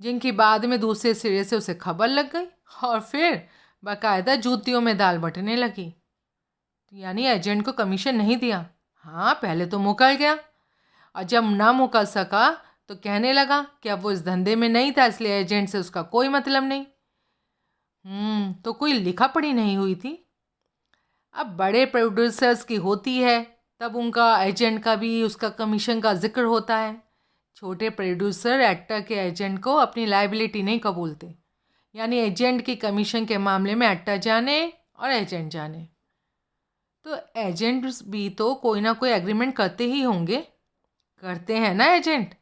A: जिनकी बाद में दूसरे सिरे से उसे खबर लग गई, और फिर बाकायदा जूतियों में दाल बटने लगी। यानी एजेंट को कमीशन नहीं दिया। हाँ, पहले तो मुकर गया, और जब ना मुकर सका तो कहने लगा कि अब वो इस धंधे में नहीं था, इसलिए एजेंट से उसका कोई मतलब नहीं। तो कोई लिखा पढ़ी नहीं हुई थी। अब बड़े प्रोड्यूसर्स की होती है, तब उनका एजेंट का भी उसका कमीशन का जिक्र होता है। छोटे प्रोड्यूसर एक्टर के एजेंट को अपनी लायबिलिटी नहीं कबूलते। यानी एजेंट की कमीशन के मामले में एक्टर जाने और एजेंट जाने। तो एजेंट्स भी तो कोई ना कोई एग्रीमेंट करते ही होंगे। करते हैं ना एजेंट,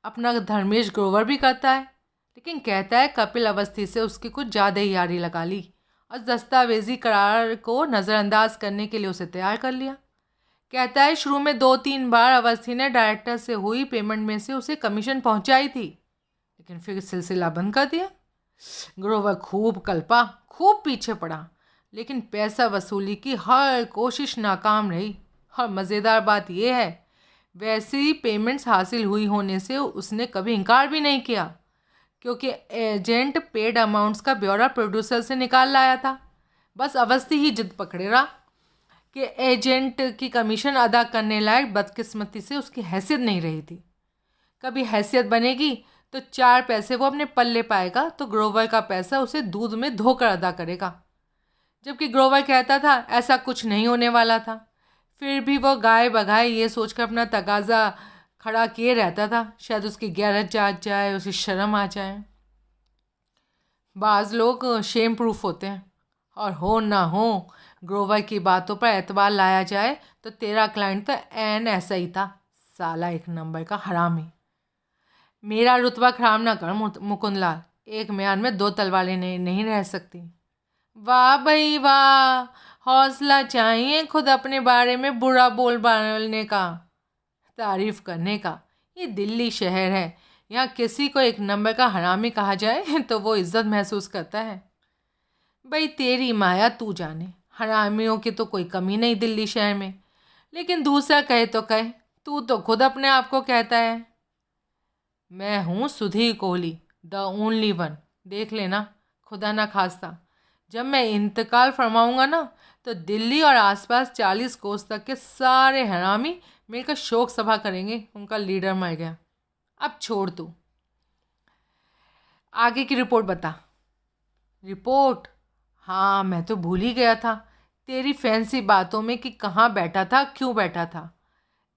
A: अपना धर्मेश ग्रोवर भी करता है, लेकिन कहता है कपिल अवस्थी से उसकी कुछ ज़्यादा ही यारी लगा ली और दस्तावेजी करार को नज़रअंदाज करने के लिए उसे तैयार कर लिया। कहता है शुरू में 2-3 बार अवस्थी ने डायरेक्टर से हुई पेमेंट में से उसे कमीशन पहुंचाई थी, लेकिन फिर सिलसिला बंद कर दिया। ग्रोवर खूब कल्पा, खूब पीछे पड़ा, लेकिन पैसा वसूली की हर कोशिश नाकाम रही। और मज़ेदार बात यह है, वैसी पेमेंट्स हासिल हुई होने से उसने कभी इनकार भी नहीं किया, क्योंकि एजेंट पेड अमाउंट्स का ब्यौरा प्रोड्यूसर से निकाल लाया था। बस अवस्थी ही जिद पकड़े रहा कि एजेंट की कमीशन अदा करने लायक बदकिस्मती से उसकी हैसियत नहीं रही थी। कभी हैसियत बनेगी तो 4 पैसे वो अपने पल्ले पाएगा तो ग्रोवर का पैसा उसे दूध में धोकर अदा करेगा, जबकि ग्रोवर कहता था ऐसा कुछ नहीं होने वाला था। फिर भी वो गाय बगाए ये सोचकर अपना तगाजा खड़ा किए रहता था, शायद उसकी गैरत जाग जाए, उसे शर्म आ जाए। बाज़ लोग शेम प्रूफ होते हैं, और हो ना हो ग्रोवर की बातों पर एतबार लाया जाए तो तेरा क्लाइंट तो ऐन ऐसा ही था, साला एक नंबर का हरामी। मेरा रुतबा खराब ना कर मुकुंदलाल, एक म्यान में 2 तलवारें नहीं रह सकती। वाह भाई वाह, हौसला चाहिए खुद अपने बारे में बुरा बोलने का, तारीफ करने का। ये दिल्ली शहर है, यहाँ किसी को एक नंबर का हरामी कहा जाए तो वो इज्जत महसूस करता है। भाई तेरी माया तू जाने, हरामियों की तो कोई कमी नहीं दिल्ली शहर में, लेकिन दूसरा कहे तो कहे, तू तो खुद अपने आप को कहता है। मैं हूँ Sudhir Kohli, the only one. देख लेना, खुदा ना खास्ता जब मैं इंतकाल फरमाऊँगा ना तो दिल्ली और आसपास 40 कोस तक के सारे हरामी मिलकर शोक सभा करेंगे, उनका लीडर मर गया। अब छोड़ तू, आगे की रिपोर्ट बता। रिपोर्ट? हाँ, मैं तो भूल ही गया था तेरी फैंसी बातों में कि कहाँ बैठा था, क्यों बैठा था।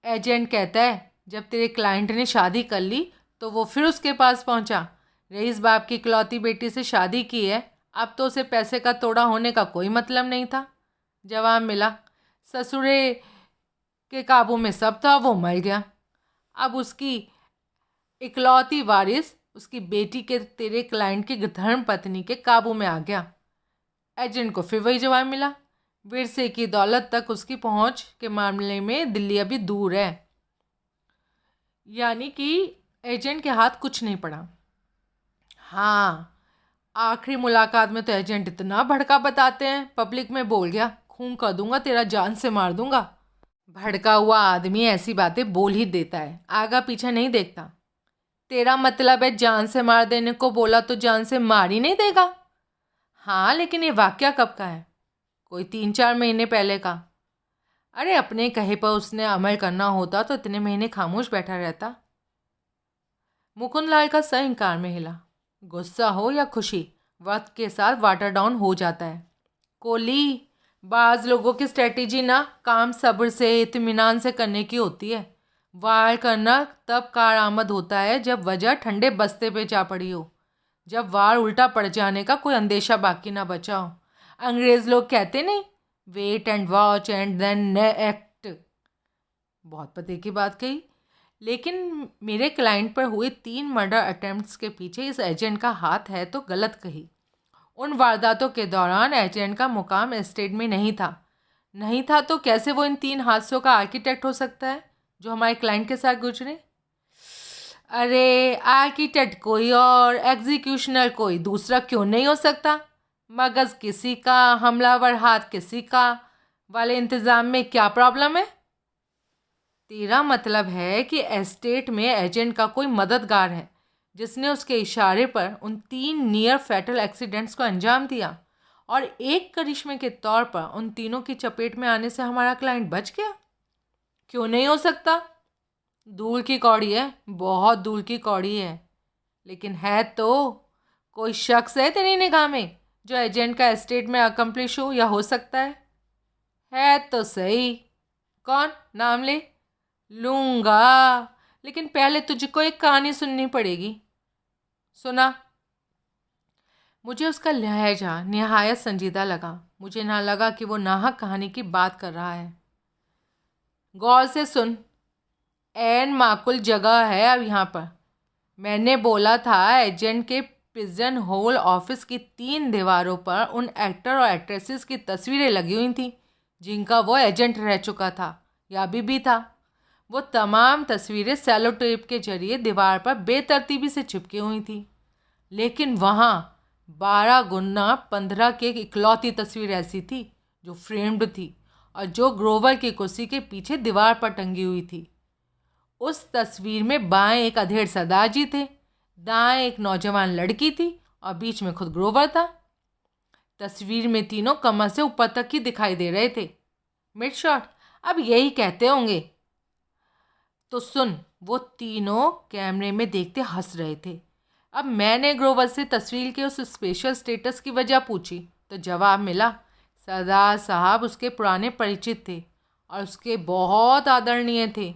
A: एजेंट कहता है जब तेरे क्लाइंट ने शादी कर ली तो वो फिर उसके पास पहुँचा। रईस बाप की इकलौती बेटी से शादी की है, अब तो उसे पैसे का तोड़ा होने का कोई मतलब नहीं था। जवाब मिला, ससुरे के काबू में सब था, वो मर गया। अब उसकी इकलौती वारिस उसकी बेटी के तेरे क्लाइंट की धर्म पत्नी के काबू में आ गया। एजेंट को फिर वही जवाब मिला, विरसे की दौलत तक उसकी पहुंच के मामले में दिल्ली अभी दूर है। यानी कि एजेंट के हाथ कुछ नहीं पड़ा। हाँ, आखिरी मुलाकात में तो एजेंट इतना भड़का बताते हैं, पब्लिक में बोल गया खून कर दूंगा तेरा, जान से मार दूंगा। भड़का हुआ आदमी ऐसी बातें बोल ही देता है, आगा पीछे नहीं देखता। तेरा मतलब है जान से मार देने को बोला तो जान से मार ही नहीं देगा? हाँ, लेकिन ये वाकया कब का है? कोई 3-4 महीने पहले का। अरे अपने कहे पर उसने अमल करना होता तो इतने महीने खामोश बैठा रहता। मुकुंदलाल का सर इंकार में हिला। गुस्सा हो या खुशी, वक्त के साथ वाटर डाउन हो जाता है। कोहली, बाज़ लोगों की स्ट्रेटेजी ना काम सब्र से इत्मीनान से करने की होती है। वार करना तब कारआमद होता है जब वजह ठंडे बस्ते पे जा पड़ी हो, जब वार उल्टा पड़ जाने का कोई अंदेशा बाकी ना बचा हो। अंग्रेज़ लोग कहते नहीं, wait and watch and then act. बहुत पते की बात कही, लेकिन मेरे क्लाइंट पर हुए 3 मर्डर अटेम्प्ट्स के पीछे इस एजेंट का हाथ है तो गलत कही। उन वारदातों के दौरान एजेंट का मुकाम एस्टेट में नहीं था तो कैसे वो इन 3 हादसों का आर्किटेक्ट हो सकता है जो हमारे क्लाइंट के साथ गुजरे? अरे आर्किटेक्ट कोई और एग्जीक्यूशनर कोई दूसरा क्यों नहीं हो सकता? मगज किसी का, हमलावर हाथ किसी का, वाले इंतज़ाम में क्या प्रॉब्लम है? तेरा मतलब है कि एस्टेट में एजेंट का कोई मददगार है जिसने उसके इशारे पर उन 3 नियर फैटल एक्सीडेंट्स को अंजाम दिया, और एक करिश्मे के तौर पर उन तीनों की चपेट में आने से हमारा क्लाइंट बच गया? क्यों नहीं हो सकता? दूर की कौड़ी है, बहुत दूर की कौड़ी है, लेकिन है तो। कोई शख्स है तेरी निगाह में जो एजेंट का एस्टेट में अकम्प्लिश हो या हो सकता है? है तो सही। कौन? नाम ले। लूँगा, लेकिन पहले तुझको एक कहानी सुननी पड़ेगी। सुना। मुझे उसका लहजा निहायत संजीदा लगा। मुझे ना लगा कि वो नाहक कहानी की बात कर रहा है। गौर से सुन, एन माकुल जगह है अब यहाँ पर। मैंने बोला था एजेंट के पिजन होल ऑफिस की 3 दीवारों पर उन एक्टर और एक्ट्रेसेस की तस्वीरें लगी हुई थी जिनका वो एजेंट रह चुका था या अभी भी था। वो तमाम तस्वीरें सेलो टेप के जरिए दीवार पर बेतरतीबी से चिपकी हुई थी, लेकिन वहाँ 12x15 की एक इकलौती तस्वीर ऐसी थी जो फ्रेम्ड थी और जो ग्रोवर की कुर्सी के पीछे दीवार पर टंगी हुई थी। उस तस्वीर में बाएं एक अधेड़ सरदार जी थे, दाएं एक नौजवान लड़की थी और बीच में खुद ग्रोवर था। तस्वीर में तीनों कमर से ऊपर तक ही दिखाई दे रहे थे। मिड शॉट, अब यही कहते होंगे। तो सुन, वो तीनों कैमरे में देखते हंस रहे थे। अब मैंने ग्रोवर से तस्वीर के उस स्पेशल स्टेटस की वजह पूछी तो जवाब मिला, सरदार साहब उसके पुराने परिचित थे और उसके बहुत आदरणीय थे।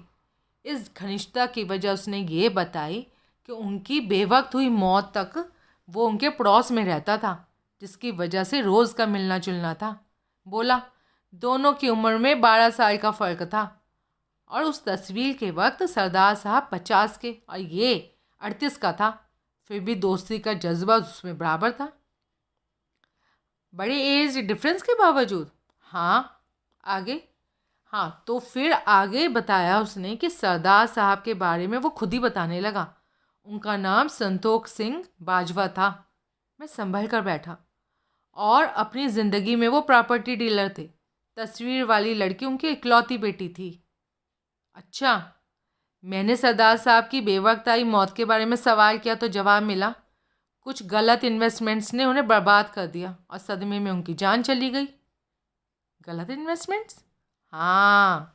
A: इस घनिष्ठता की वजह उसने ये बताई कि उनकी बेवक्त हुई मौत तक वो उनके पड़ोस में रहता था, जिसकी वजह से रोज़ का मिलना जुलना था। बोला, दोनों की उम्र में 12 साल का फ़र्क था और उस तस्वीर के वक्त सरदार साहब 50 के और ये 38 का था। फिर भी दोस्ती का जज्बा उसमें बराबर था, बड़े एज डिफरेंस के बावजूद। हाँ, आगे। हाँ, तो फिर आगे बताया उसने कि सरदार साहब के बारे में वो खुद ही बताने लगा। उनका नाम संतोख सिंह बाजवा था। मैं संभल कर बैठा। और अपनी ज़िंदगी में वो प्रॉपर्टी डीलर थे। तस्वीर वाली लड़की उनकी इकलौती बेटी थी। अच्छा, मैंने सरदार साहब की बेवक्त आई मौत के बारे में सवाल किया तो जवाब मिला, कुछ गलत इन्वेस्टमेंट्स ने उन्हें बर्बाद कर दिया और सदमे में उनकी जान चली गई। गलत इन्वेस्टमेंट्स? हाँ,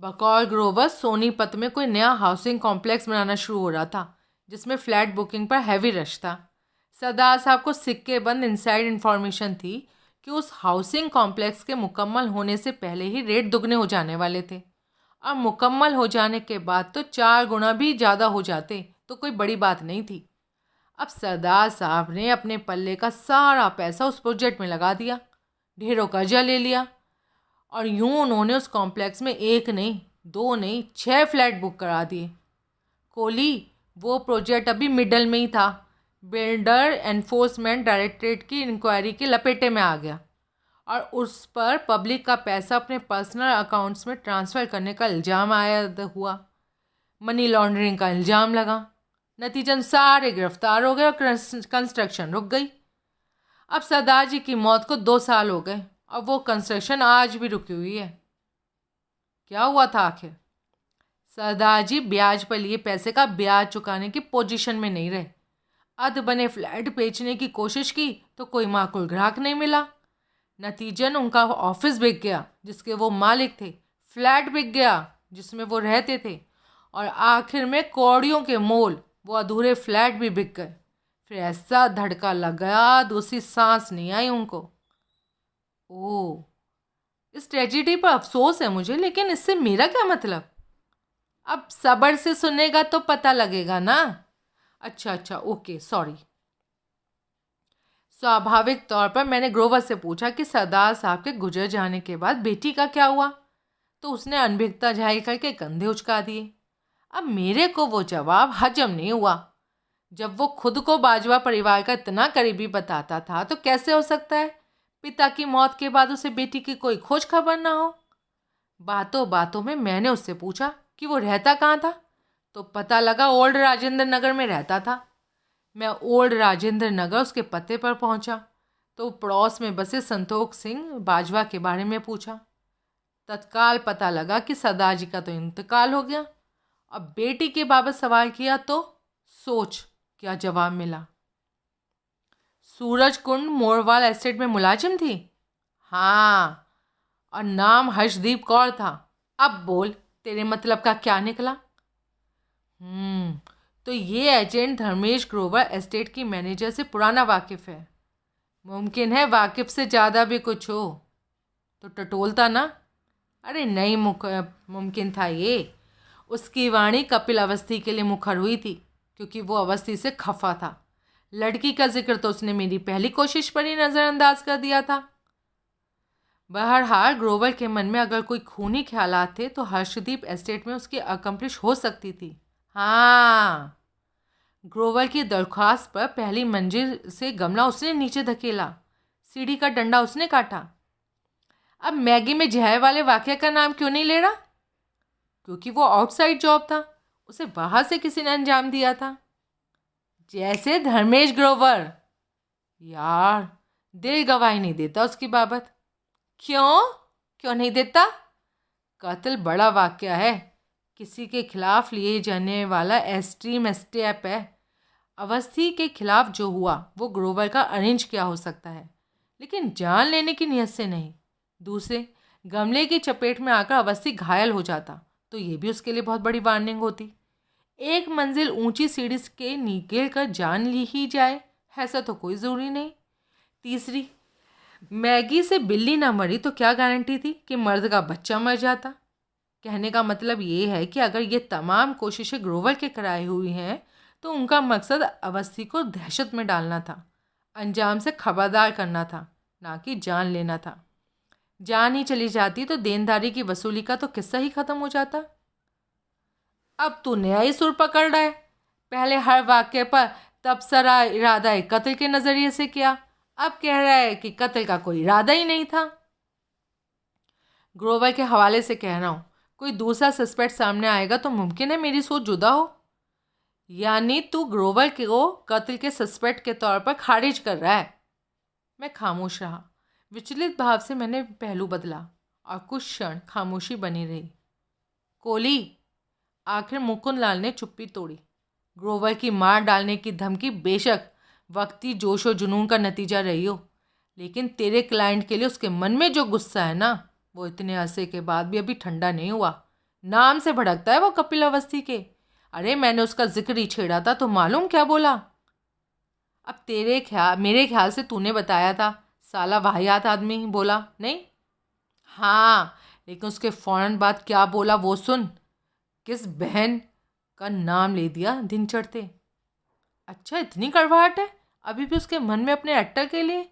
A: बकौल ग्रोवर सोनीपत में कोई नया हाउसिंग कॉम्प्लेक्स बनाना शुरू हो रहा था जिसमें फ्लैट बुकिंग पर हैवी रश था। सरदार साहब को सिक्के बंद इनसाइड इन्फॉर्मेशन थी कि उस हाउसिंग कॉम्प्लेक्स के मुकम्मल होने से पहले ही रेट दुगने हो जाने वाले थे और मुकम्मल हो जाने के बाद तो 4 गुना भी ज़्यादा हो जाते तो कोई बड़ी बात नहीं थी। अब सरदार साहब ने अपने पल्ले का सारा पैसा उस प्रोजेक्ट में लगा दिया, ढेरों कर्जा ले लिया और यूं उन्होंने उस कॉम्प्लेक्स में 1 नहीं 2 नहीं 6 फ्लैट बुक करा दिए। कोहली, वो प्रोजेक्ट अभी मिडल में ही था। बिल्डर एनफोर्समेंट डायरेक्टरेट की इंक्वायरी के लपेटे में आ गया और उस पर पब्लिक का पैसा अपने पर्सनल अकाउंट्स में ट्रांसफ़र करने का इल्ज़ाम आयद हुआ। मनी लॉन्ड्रिंग का इल्ज़ाम लगा। नतीजन सारे गिरफ्तार हो गए और कंस्ट्रक्शन रुक गई। अब सरदार जी की मौत को 2 साल हो गए और वो कंस्ट्रक्शन आज भी रुकी हुई है। क्या हुआ था आखिर? सरदार जी ब्याज पर लिए पैसे का ब्याज चुकाने की पोजीशन में नहीं रहे। अध बने फ्लैट बेचने की कोशिश की तो कोई माकूल ग्राहक नहीं मिला। नतीजन उनका ऑफिस बिक गया जिसके वो मालिक थे, फ्लैट बिक गया जिसमें वो रहते थे और आखिर में कौड़ियों के मोल वो अधूरे फ्लैट भी बिक गए। फिर ऐसा धड़का लग गया, दूसरी सांस नहीं आई उनको। ओह, इस ट्रेजिडी पर अफसोस है मुझे, लेकिन इससे मेरा क्या मतलब? अब सब्र से सुनेगा तो पता लगेगा ना। अच्छा, ओके, सॉरी। स्वाभाविक तौर पर मैंने ग्रोवर से पूछा कि सरदार साहब के गुजर जाने के बाद बेटी का क्या हुआ, तो उसने अनभिज्ञता जाहिर करके कंधे उचका दिए। अब मेरे को वो जवाब हजम नहीं हुआ। जब वो खुद को बाजवा परिवार का इतना करीबी बताता था तो कैसे हो सकता है पिता की मौत के बाद उसे बेटी की कोई खोज खबर ना हो। बातों बातों में मैंने उससे पूछा कि वो रहता कहाँ था, तो पता लगा ओल्ड राजेंद्र नगर में रहता था। मैं ओल्ड राजेंद्र नगर उसके पते पर पहुंचा तो पड़ोस में बसे संतोख सिंह बाजवा के बारे में पूछा। तत्काल पता लगा कि सरदार जी का तो इंतकाल हो गया। अब बेटी के बाबत सवाल किया तो सोच क्या जवाब मिला। सूरज कुंड मोरवाल एस्टेट में मुलाजिम थी। हाँ, और नाम हर्षदीप कौर था। अब बोल, तेरे मतलब का क्या निकला? तो ये एजेंट धर्मेश ग्रोवर एस्टेट की मैनेजर से पुराना वाकिफ़ है। मुमकिन है वाकिफ़ से ज़्यादा भी कुछ हो। तो टटोलता ना? अरे नहीं, मुमकिन था ये। उसकी वाणी कपिल अवस्थी के लिए मुखर हुई थी क्योंकि वो अवस्थी से खफा था। लड़की का जिक्र तो उसने मेरी पहली कोशिश पर ही नज़रअंदाज कर दिया था। बहरहाल ग्रोवर के मन में अगर कोई खूनी ख्यालात थे तो हर्षदीप एस्टेट में उसकी अकम्प्लिश हो सकती थी। हाँ, ग्रोवर की दरख्वास्त पर पहली मंजिल से गमला उसने नीचे धकेला, सीढ़ी का डंडा उसने काटा। अब मैगी में जहर वाले वाकया का नाम क्यों नहीं ले रहा? क्योंकि वो आउटसाइड जॉब था, उसे बाहर से किसी ने अंजाम दिया था, जैसे धर्मेश ग्रोवर। यार, दिल गवाही नहीं देता उसकी बाबत। क्यों क्यों नहीं देता? कत्ल बड़ा वाकया है, किसी के खिलाफ लिए जाने वाला एक्सट्रीम स्टेप है। अवस्थी के खिलाफ जो हुआ वो ग्रोवर का अरेंज किया हो सकता है, लेकिन जान लेने की नीयत से नहीं। दूसरे, गमले की चपेट में आकर अवस्थी घायल हो जाता तो ये भी उसके लिए बहुत बड़ी वार्निंग होती। एक मंजिल ऊंची सीढ़ी के नीचे कर जान ली ही जाए, ऐसा तो कोई ज़रूरी नहीं। तीसरी, मैगी से बिल्ली ना मरी तो क्या गारंटी थी कि मर्द का बच्चा मर जाता। कहने का मतलब ये है कि अगर ये तमाम कोशिशें ग्रोवर के कराई हुई हैं तो उनका मकसद अवस्थी को दहशत में डालना था, अंजाम से खबरदार करना था, ना कि जान लेना था। जान ही चली जाती तो देनदारी की वसूली का तो किस्सा ही ख़त्म हो जाता। अब तू नया ही सुर पकड़ रहा है। पहले हर वाक्य पर तबसरा इरादा कत्ल के नज़रिए से किया, अब कह रहा है कि कत्ल का कोई इरादा ही नहीं था। ग्रोवर के हवाले से कह रहा हूँ, कोई दूसरा सस्पेक्ट सामने आएगा तो मुमकिन है मेरी सोच जुदा हो। यानी तू ग्रोवर को कत्ल के सस्पेक्ट के तौर पर खारिज कर रहा है। मैं खामोश रहा। विचलित भाव से मैंने पहलू बदला और कुछ क्षण खामोशी बनी रही। कोली, आखिर मुकुंदलाल ने चुप्पी तोड़ी। ग्रोवर की मार डालने की धमकी बेशक वक्ती जोश और जुनून का नतीजा रही हो, लेकिन तेरे क्लाइंट के लिए उसके मन में जो गुस्सा है ना, वो इतने अरसे के बाद भी अभी ठंडा नहीं हुआ। नाम से भड़कता है वो कपिल अवस्थी के। अरे मैंने उसका जिक्र ही छेड़ा था तो मालूम क्या बोला। अब मेरे ख्याल से तूने बताया था साला वाहियात आदमी, बोला नहीं? हाँ, लेकिन उसके फ़ौरन बाद क्या बोला वो सुन। किस बहन का नाम ले दिया दिन चढ़ते। अच्छा, इतनी कड़वाहट है अभी भी उसके मन में अपने एक्टर के लिए?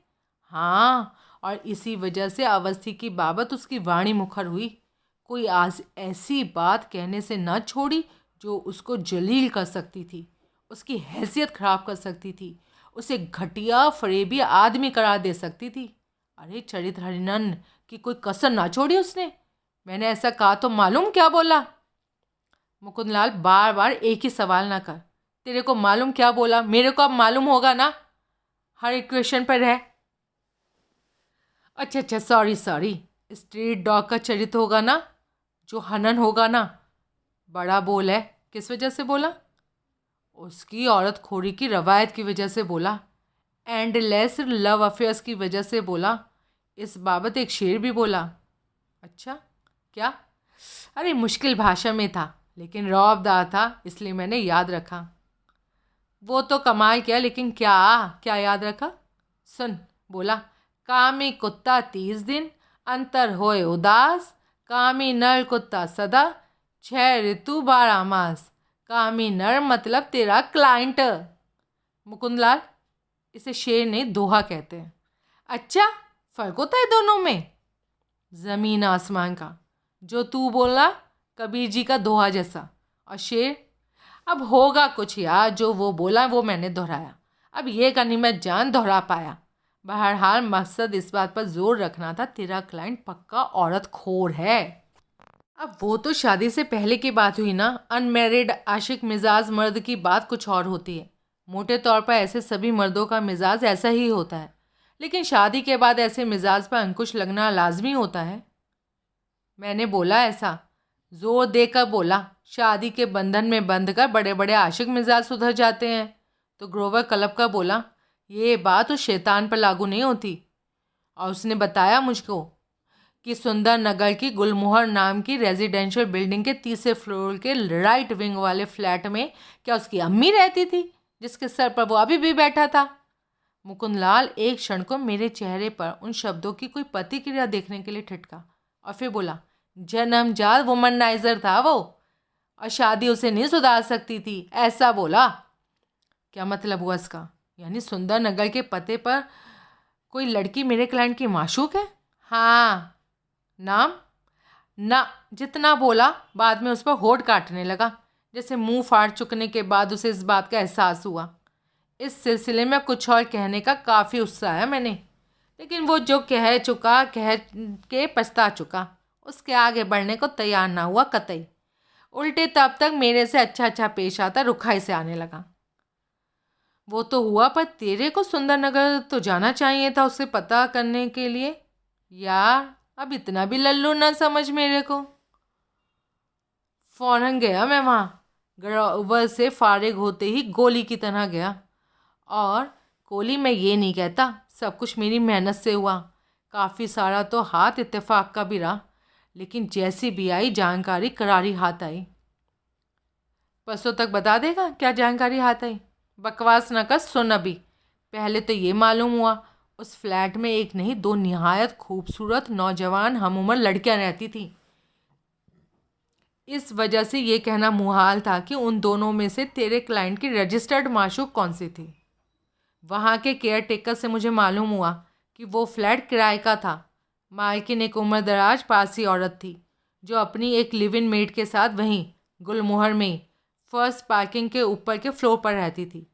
A: हाँ, और इसी वजह से अवस्थी की बाबत उसकी वाणी मुखर हुई। कोई आज ऐसी बात कहने से न छोड़ी जो उसको जलील कर सकती थी, उसकी हैसियत खराब कर सकती थी, उसे घटिया फरेबी आदमी करार दे सकती थी। अरे चरित्र हरिनन की कोई कसर ना छोड़ी उसने। मैंने ऐसा कहा तो मालूम क्या बोला? मुकुंदलाल, बार बार एक ही सवाल ना कर। तेरे को मालूम क्या बोला मेरे को अब मालूम होगा ना। हर इक्वेशन पर है। अच्छा, सॉरी। स्ट्रीट डॉग का चरित्र होगा ना, जो हनन होगा ना। बड़ा बोल है। किस वजह से बोला? उसकी औरत खोरी की रवायत की वजह से बोला। एंडलेस लव अफेयर्स की वजह से बोला। इस बाबत एक शेर भी बोला। अच्छा, क्या? अरे मुश्किल भाषा में था, लेकिन रौबदार था, इसलिए मैंने याद रखा। वो तो कमाल किया, लेकिन क्या याद रखा? सुन, बोला, कामी कुत्ता 30 दिन, अंतर होए उदास, कामी नर कुत्ता सदा, 6 ऋतु 12 मास। कामी नर मतलब तेरा क्लाइंट। मुकुंदलाल, इसे शेर नहीं दोहा कहते हैं। अच्छा, फर्क होता है दोनों में? ज़मीन आसमान का। जो तू बोला कबीर जी का दोहा जैसा, और शेर? अब होगा कुछ यार, जो वो बोला वो मैंने दोहराया। अब ये का नहीं मैं जान दोहरा पाया। बहरहाल मकसद इस बात पर जोर रखना था, तेरा क्लाइंट पक्का औरत खोर है। अब वो तो शादी से पहले की बात हुई ना। अनमैरिड आशिक मिजाज मर्द की बात कुछ और होती है। मोटे तौर पर ऐसे सभी मर्दों का मिजाज ऐसा ही होता है, लेकिन शादी के बाद ऐसे मिजाज पर अंकुश लगना लाजमी होता है। मैंने बोला ऐसा, जोर देकर बोला। शादी के बंधन में बंध कर बड़े बड़े आशिक मिजाज सुधर जाते हैं। तो ग्रोवर कलब का बोला, ये बात उस शैतान पर लागू नहीं होती। और उसने बताया मुझको कि सुंदर नगर की गुलमोहर नाम की रेजिडेंशियल बिल्डिंग के 3रे फ्लोर के राइट विंग वाले फ्लैट में क्या उसकी अम्मी रहती थी, जिसके सर पर वो अभी भी बैठा था। मुकुंदलाल एक क्षण को मेरे चेहरे पर उन शब्दों की कोई प्रतिक्रिया देखने के लिए ठिठका और फिर बोला, जन्मजात वुमनाइजर था वो, और शादी उसे नहीं सुधार सकती थी, ऐसा बोला। क्या मतलब हुआ इसका? यानी सुंदर नगर के पते पर कोई लड़की मेरे क्लाइंट की माशूक है? हाँ। नाम? ना, जितना बोला बाद में उस पर होठ काटने लगा, जैसे मुंह फाड़ चुकने के बाद उसे इस बात का एहसास हुआ। इस सिलसिले में कुछ और कहने का काफ़ी उत्साह है मैंने, लेकिन वो जो कह चुका कह के पछता चुका, उसके आगे बढ़ने को तैयार ना हुआ कतई। उल्टे तब तक मेरे से अच्छा अच्छा पेश आता रुखाई से आने लगा। वो तो हुआ, पर तेरे को सुंदरनगर तो जाना चाहिए था उसे पता करने के लिए। यार अब इतना भी लल्लू ना समझ मेरे को। फौरन गया मैं वहाँ, ग्रोवर से फारिग होते ही गोली की तरह गया। और कोली मैं ये नहीं कहता, सब कुछ मेरी मेहनत से हुआ। काफ़ी सारा तो हाथ इत्तेफाक का भी रहा, लेकिन जैसी भी आई जानकारी करारी हाथ आई। परसों तक बता देगा क्या जानकारी हाथ आई? बकवास न कर, सुन अभी। पहले तो ये मालूम हुआ उस फ्लैट में एक नहीं दो निहायत खूबसूरत नौजवान हमउम्र लड़कियां रहती थी। इस वजह से ये कहना मुहाल था कि उन दोनों में से तेरे क्लाइंट की रजिस्टर्ड माशूक कौन सी थी। वहाँ के केयर टेकर से मुझे मालूम हुआ कि वो फ्लैट किराए का था। मालकिन एक उम्र दराज पारसी औरत थी जो अपनी एक लिव इन मेड के साथ वहीं गुलमोहर में फर्स्ट पार्किंग के ऊपर के फ्लोर पर रहती थी,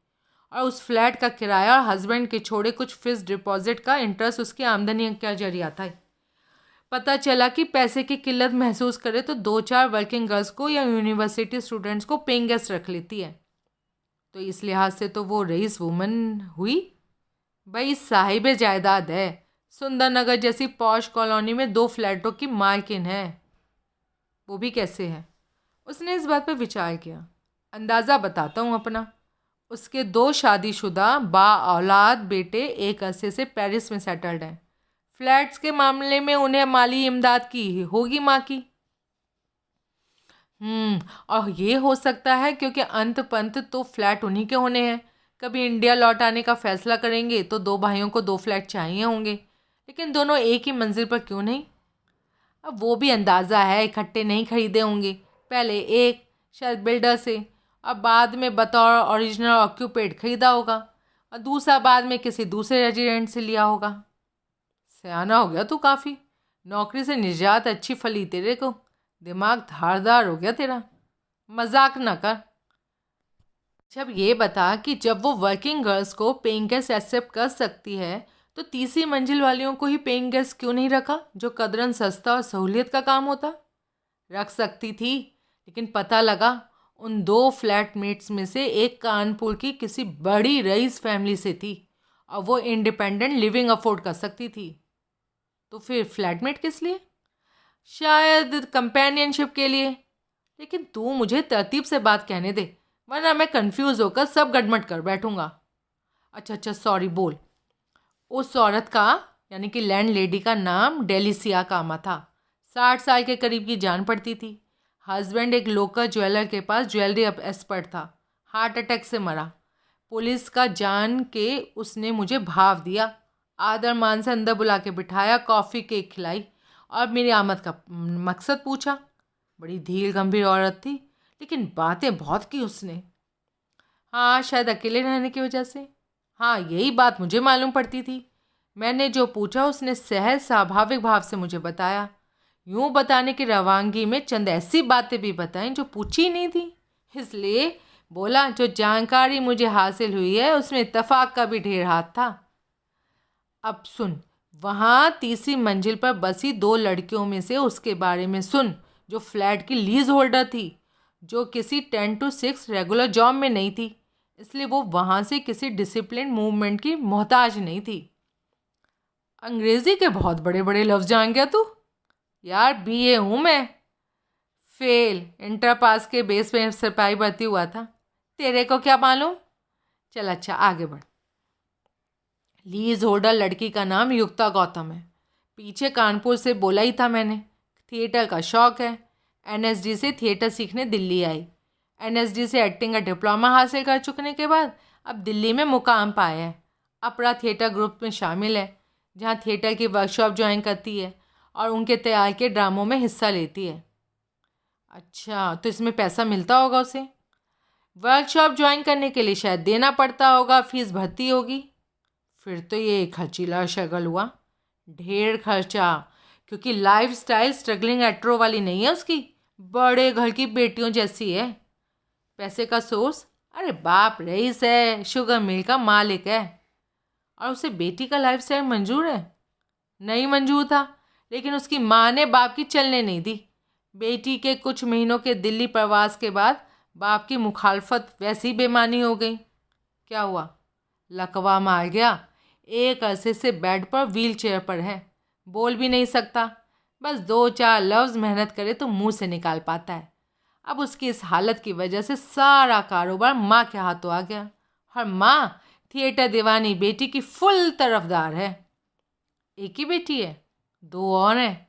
A: और उस फ्लैट का किराया और हस्बैंड के छोड़े कुछ फिक्स डिपॉजिट का इंटरेस्ट उसकी आमदनी का जरिया था। पता चला कि पैसे की किल्लत महसूस करे तो 2-4 वर्किंग गर्ल्स को या यूनिवर्सिटी स्टूडेंट्स को पेइंग गेस्ट रख लेती है। तो इस लिहाज से तो वो रईस वुमन हुई। भाई साहिब जायदाद है, सुंदरनगर जैसी पॉश कॉलोनी में 2 फ्लैटों की मालकिन है। वो भी कैसे है? उसने इस बात पर विचार किया। अंदाज़ा बताता हूँ अपना। उसके 2 शादीशुदा बा औलाद बेटे एक अरसे से पेरिस में सेटल्ड हैं। फ्लैट्स के मामले में उन्हें माली इमदाद की होगी माँ की। और ये हो सकता है क्योंकि अंत पंत तो फ्लैट उन्हीं के होने हैं। कभी इंडिया लौट आने का फैसला करेंगे तो 2 भाइयों को 2 फ्लैट चाहिए होंगे, लेकिन दोनों एक ही मंजिल पर क्यों नहीं? अब वो भी अंदाज़ा है, इकट्ठे नहीं खरीदे होंगे। पहले एक शायद बिल्डर से, और बाद में बतौर ओरिजिनल ऑक्यूपेट खरीदा होगा, और दूसरा बाद में किसी दूसरे रेजिडेंट से लिया होगा। सयाना हो गया तू काफ़ी। नौकरी से निजात अच्छी फली तेरे को। दिमाग धारदार हो गया तेरा। मजाक ना कर। जब ये बता कि जब वो वर्किंग गर्ल्स को पेइंग गेस्ट एक्सेप्ट कर सकती है तो तीसरी मंजिल वालियों को ही पेइंग गेस्ट क्यों नहीं रखा, जो कदरन सस्ता और सहूलियत का काम होता? रख सकती थी, लेकिन पता लगा उन 2 फ्लैटमेट्स में से एक कानपुर की किसी बड़ी रईस फैमिली से थी और वो इंडिपेंडेंट लिविंग अफोर्ड कर सकती थी। तो फिर फ्लैटमेट किस लिए? शायद कंपेनियनशिप के लिए। लेकिन तू मुझे तरतीब से बात कहने दे, वरना मैं कंफ्यूज होकर सब गड़मट कर बैठूंगा। अच्छा सॉरी, बोल। उस औरत का यानी कि लैंड लेडी का नाम डेलिसिया कामा था। 60 साल के करीब की जान पड़ती थी। हस्बैंड एक लोकल ज्वेलर के पास ज्वेलरी एक्सपर्ट था। हार्ट अटैक से मरा। पुलिस का जान के उसने मुझे भाव दिया। आदर मान से अंदर बुला के बिठाया, कॉफ़ी केक खिलाई और मेरी आमद का मकसद पूछा। बड़ी धीर गंभीर औरत थी, लेकिन बातें बहुत की उसने। हाँ, शायद अकेले रहने की वजह से। हाँ, यही बात मुझे मालूम पड़ती थी। मैंने जो पूछा उसने सहज स्वाभाविक भाव से मुझे बताया। यूँ बताने की रवानगी में चंद ऐसी बातें भी बताईं जो पूछी नहीं थी। इसलिए बोला, जो जानकारी मुझे हासिल हुई है उसमें इत्तेफाक का भी ढेर हाथ था। अब सुन, वहाँ तीसरी मंजिल पर बसी 2 लड़कियों में से उसके बारे में सुन, जो फ्लैट की लीज होल्डर थी, जो किसी 10 to 6 रेगुलर जॉब में नहीं थी, इसलिए वो वहाँ से किसी डिसिप्लिन मूवमेंट की मोहताज नहीं थी। अंग्रेज़ी के बहुत बड़े बड़े लफ्ज़ जान गया तू। यार BA हूँ मैं। फेल, इंटर पास के बेस पे सिपाही भर्ती हुआ था। तेरे को क्या मालूम? चल अच्छा, आगे बढ़। लीज होल्डर लड़की का नाम युक्ता गौतम है। पीछे कानपुर से बोला ही था मैंने। थिएटर का शौक़ है। NSD से थिएटर सीखने दिल्ली आई। NSD से एक्टिंग का डिप्लोमा हासिल कर चुकने के बाद अब दिल्ली में मुकाम पाया है। अपरा थिएटर ग्रुप में शामिल है, जहाँ थिएटर की वर्कशॉप ज्वाइन करती है और उनके तैयार के ड्रामों में हिस्सा लेती है। अच्छा, तो इसमें पैसा मिलता होगा उसे? वर्कशॉप ज्वाइन करने के लिए शायद देना पड़ता होगा, फीस भरती होगी। फिर तो ये खर्चीला शगल हुआ, ढेर खर्चा, क्योंकि लाइफ स्टाइल स्ट्रगलिंग एट्रो वाली नहीं है उसकी, बड़े घर की बेटियों जैसी है। पैसे का सोर्स, अरे बाप रईस है, शुगर मिल का मालिक है। और उसे बेटी का लाइफ स्टाइल मंजूर है? नहीं मंजूर था, लेकिन उसकी माँ ने बाप की चलने नहीं दी। बेटी के कुछ महीनों के दिल्ली प्रवास के बाद बाप की मुखालफत वैसी बेमानी हो गई। क्या हुआ? लकवा मार गया। एक अरसे से बेड पर व्हील चेयर पर है, बोल भी नहीं सकता, बस 2-4 लफ्ज़ मेहनत करे तो मुंह से निकाल पाता है। अब उसकी इस हालत की वजह से सारा कारोबार माँ के हाथों आ गया, और माँ थिएटर दीवानी बेटी की फुल तरफदार है। एक ही बेटी है? 2 और हैं,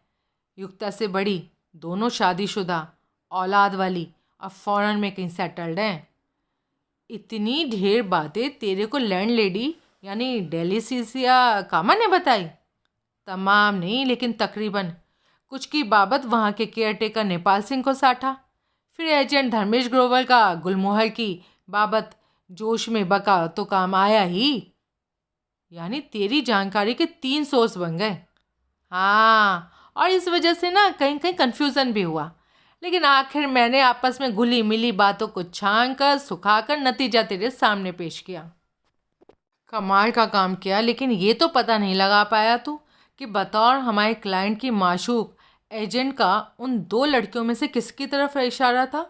A: युक्ता से बड़ी, दोनों शादीशुदा, औलाद वाली, और फॉरेन में कहीं सेटल्ड हैं। इतनी ढेर बातें तेरे को लैंड लेडी यानी डेलिसिया कामा ने बताई? तमाम नहीं, लेकिन तकरीबन। कुछ की बाबत वहाँ के केयरटेकर नेपाल सिंह को साटा, फिर एजेंट धर्मेश ग्रोवर का गुलमोहर की बाबत जोश में बका तो काम आया ही। यानी तेरी जानकारी के 3 सोर्स बन गए। हाँ, और इस वजह से ना कहीं कहीं कन्फ्यूज़न भी हुआ, लेकिन आखिर मैंने आपस में घुली मिली बातों को छान कर सुखाकर नतीजा तेरे सामने पेश किया। कमाल का काम किया, लेकिन ये तो पता नहीं लगा पाया तू कि बतौर हमारे क्लाइंट की माशूक एजेंट का उन 2 लड़कियों में से किसकी तरफ इशारा था?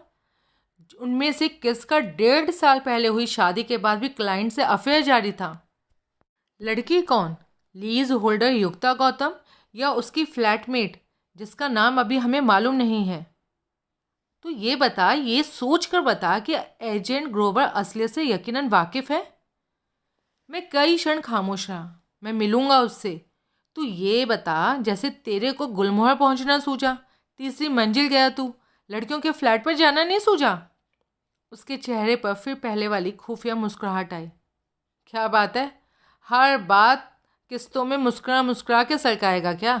A: उनमें से किसका 1.5 साल पहले हुई शादी के बाद भी क्लाइंट से अफेयर जारी था? लड़की कौन? लीज होल्डर युक्ता गौतम या उसकी फ्लैटमेट जिसका नाम अभी हमें मालूम नहीं है? तो ये बता, ये सोच कर बता कि एजेंट ग्रोवर असलियत से यकीनन वाकिफ़ है। मैं कई क्षण खामोश रहा। मैं मिलूंगा उससे। तू ये बता, जैसे तेरे को गुलमोहर पहुंचना सूझा, 3री मंजिल गया तू, लड़कियों के फ्लैट पर जाना नहीं सूझा? उसके चेहरे पर फिर पहले वाली खुफिया मुस्कुराहट आई। क्या बात है, हर बात किस्तों में मुस्कुरा मुस्कुरा के सलकाएगा क्या?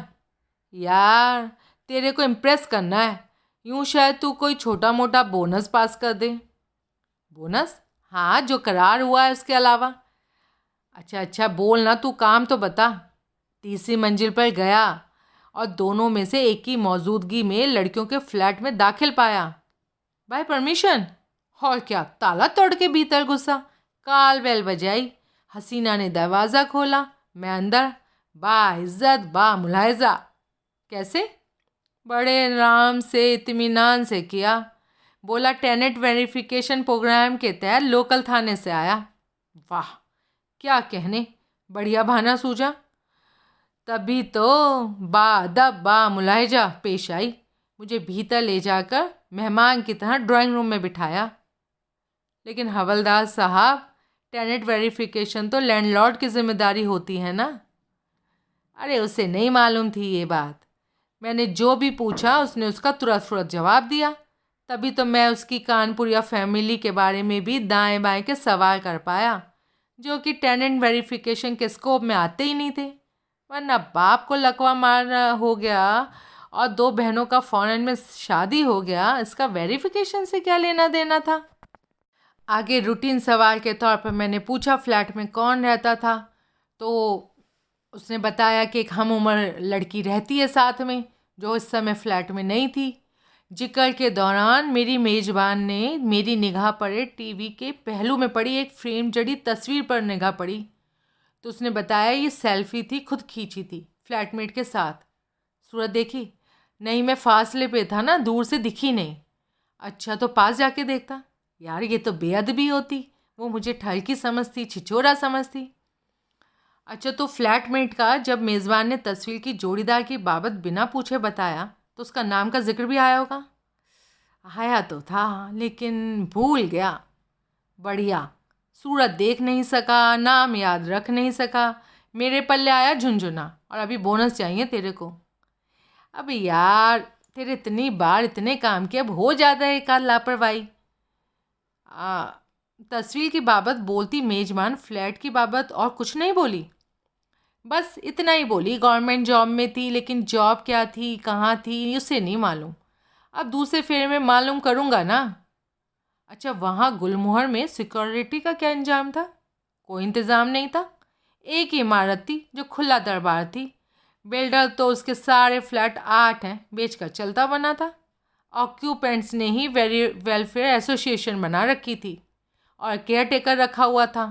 A: यार, तेरे को इम्प्रेस करना है, यूँ शायद तू कोई छोटा मोटा बोनस पास कर दे। बोनस? हाँ, जो करार हुआ है उसके अलावा। अच्छा बोल ना, तू काम तो बता। 3री मंजिल पर गया और दोनों में से एक की मौजूदगी में लड़कियों के फ्लैट में दाखिल पाया, बाय परमिशन। और क्या, ताला तोड़ के भीतर घुसा, काल बेल बजाई, हसीना ने दरवाज़ा खोला, मैं अंदर, बा इज्जत बा मुलाहिजा। कैसे? बड़े आराम से इत्मीनान से किया। बोला टेनेंट वेरिफिकेशन प्रोग्राम के तहत लोकल थाने से आया। वाह, क्या कहने, बढ़िया बहाना सूझा। तभी तो बाअदब बा मुलाहिजा पेश आई, मुझे भीतर ले जाकर मेहमान की तरह ड्राइंग रूम में बिठाया। लेकिन हवलदार साहब, टेनेंट वेरिफिकेशन तो लैंडलॉर्ड की जिम्मेदारी होती है ना? अरे उसे नहीं मालूम थी ये बात। मैंने जो भी पूछा उसने उसका तुरंत जवाब दिया। तभी तो मैं उसकी कानपुरिया फैमिली के बारे में भी दाएं बाएं के सवाल कर पाया, जो कि टेनेंट वेरिफिकेशन के स्कोप में आते ही नहीं थे। वरना बाप को लकवा मार हो गया और 2 बहनों का फॉरेन में शादी हो गया, इसका वेरिफिकेशन से क्या लेना देना था? आगे रूटीन सवाल के तौर पर मैंने पूछा फ्लैट में कौन रहता था, तो उसने बताया कि एक हम उम्र लड़की रहती है साथ में, जो इस समय फ्लैट में नहीं थी। जिक्र के दौरान मेरी मेज़बान ने मेरी निगाह पड़े टीवी के पहलू में पड़ी एक फ्रेम जड़ी तस्वीर पर निगाह पड़ी, तो उसने बताया ये सेल्फी थी, खुद खींची थी फ्लैटमेट के साथ। सूरत देखी? नहीं, मैं फासले पे था ना, दूर से दिखी नहीं। अच्छा, तो पास जाके देखता। यार, ये तो बेअदबी होती, वो मुझे ठल्की समझती, छिछोरा समझती। अच्छा, तो फ्लैटमेट का जब मेज़बान ने तस्वीर की जोड़ीदार की बाबत बिना पूछे बताया, तो उसका नाम का जिक्र भी आया होगा? आया तो था, लेकिन भूल गया। बढ़िया, सूरत देख नहीं सका, नाम याद रख नहीं सका, मेरे पल्ले आया झुंझुना, और अभी बोनस चाहिए तेरे को। अबे यार, तेरे इतनी बार इतने काम किए, अब हो जाता है एक आध लापरवाही। तस्वीर की बाबत बोलती मेज़बान फ्लैट की बाबत और कुछ नहीं बोली? बस इतना ही बोली, गवर्नमेंट जॉब में थी, लेकिन जॉब क्या थी, कहाँ थी, उसे नहीं मालूम। अब दूसरे फेरे में मालूम करूँगा ना। अच्छा, वहाँ गुलमोहर में सिक्योरिटी का क्या इंतजाम था? कोई इंतज़ाम नहीं था। एक ही इमारत थी जो खुला दरबार थी। बिल्डर तो उसके सारे फ्लैट 8 हैं बेचकर चलता बना था। ऑक्यूपेंट्स ने ही वेरी वेलफेयर एसोसिएशन बना रखी थी और केयर टेकर रखा हुआ था।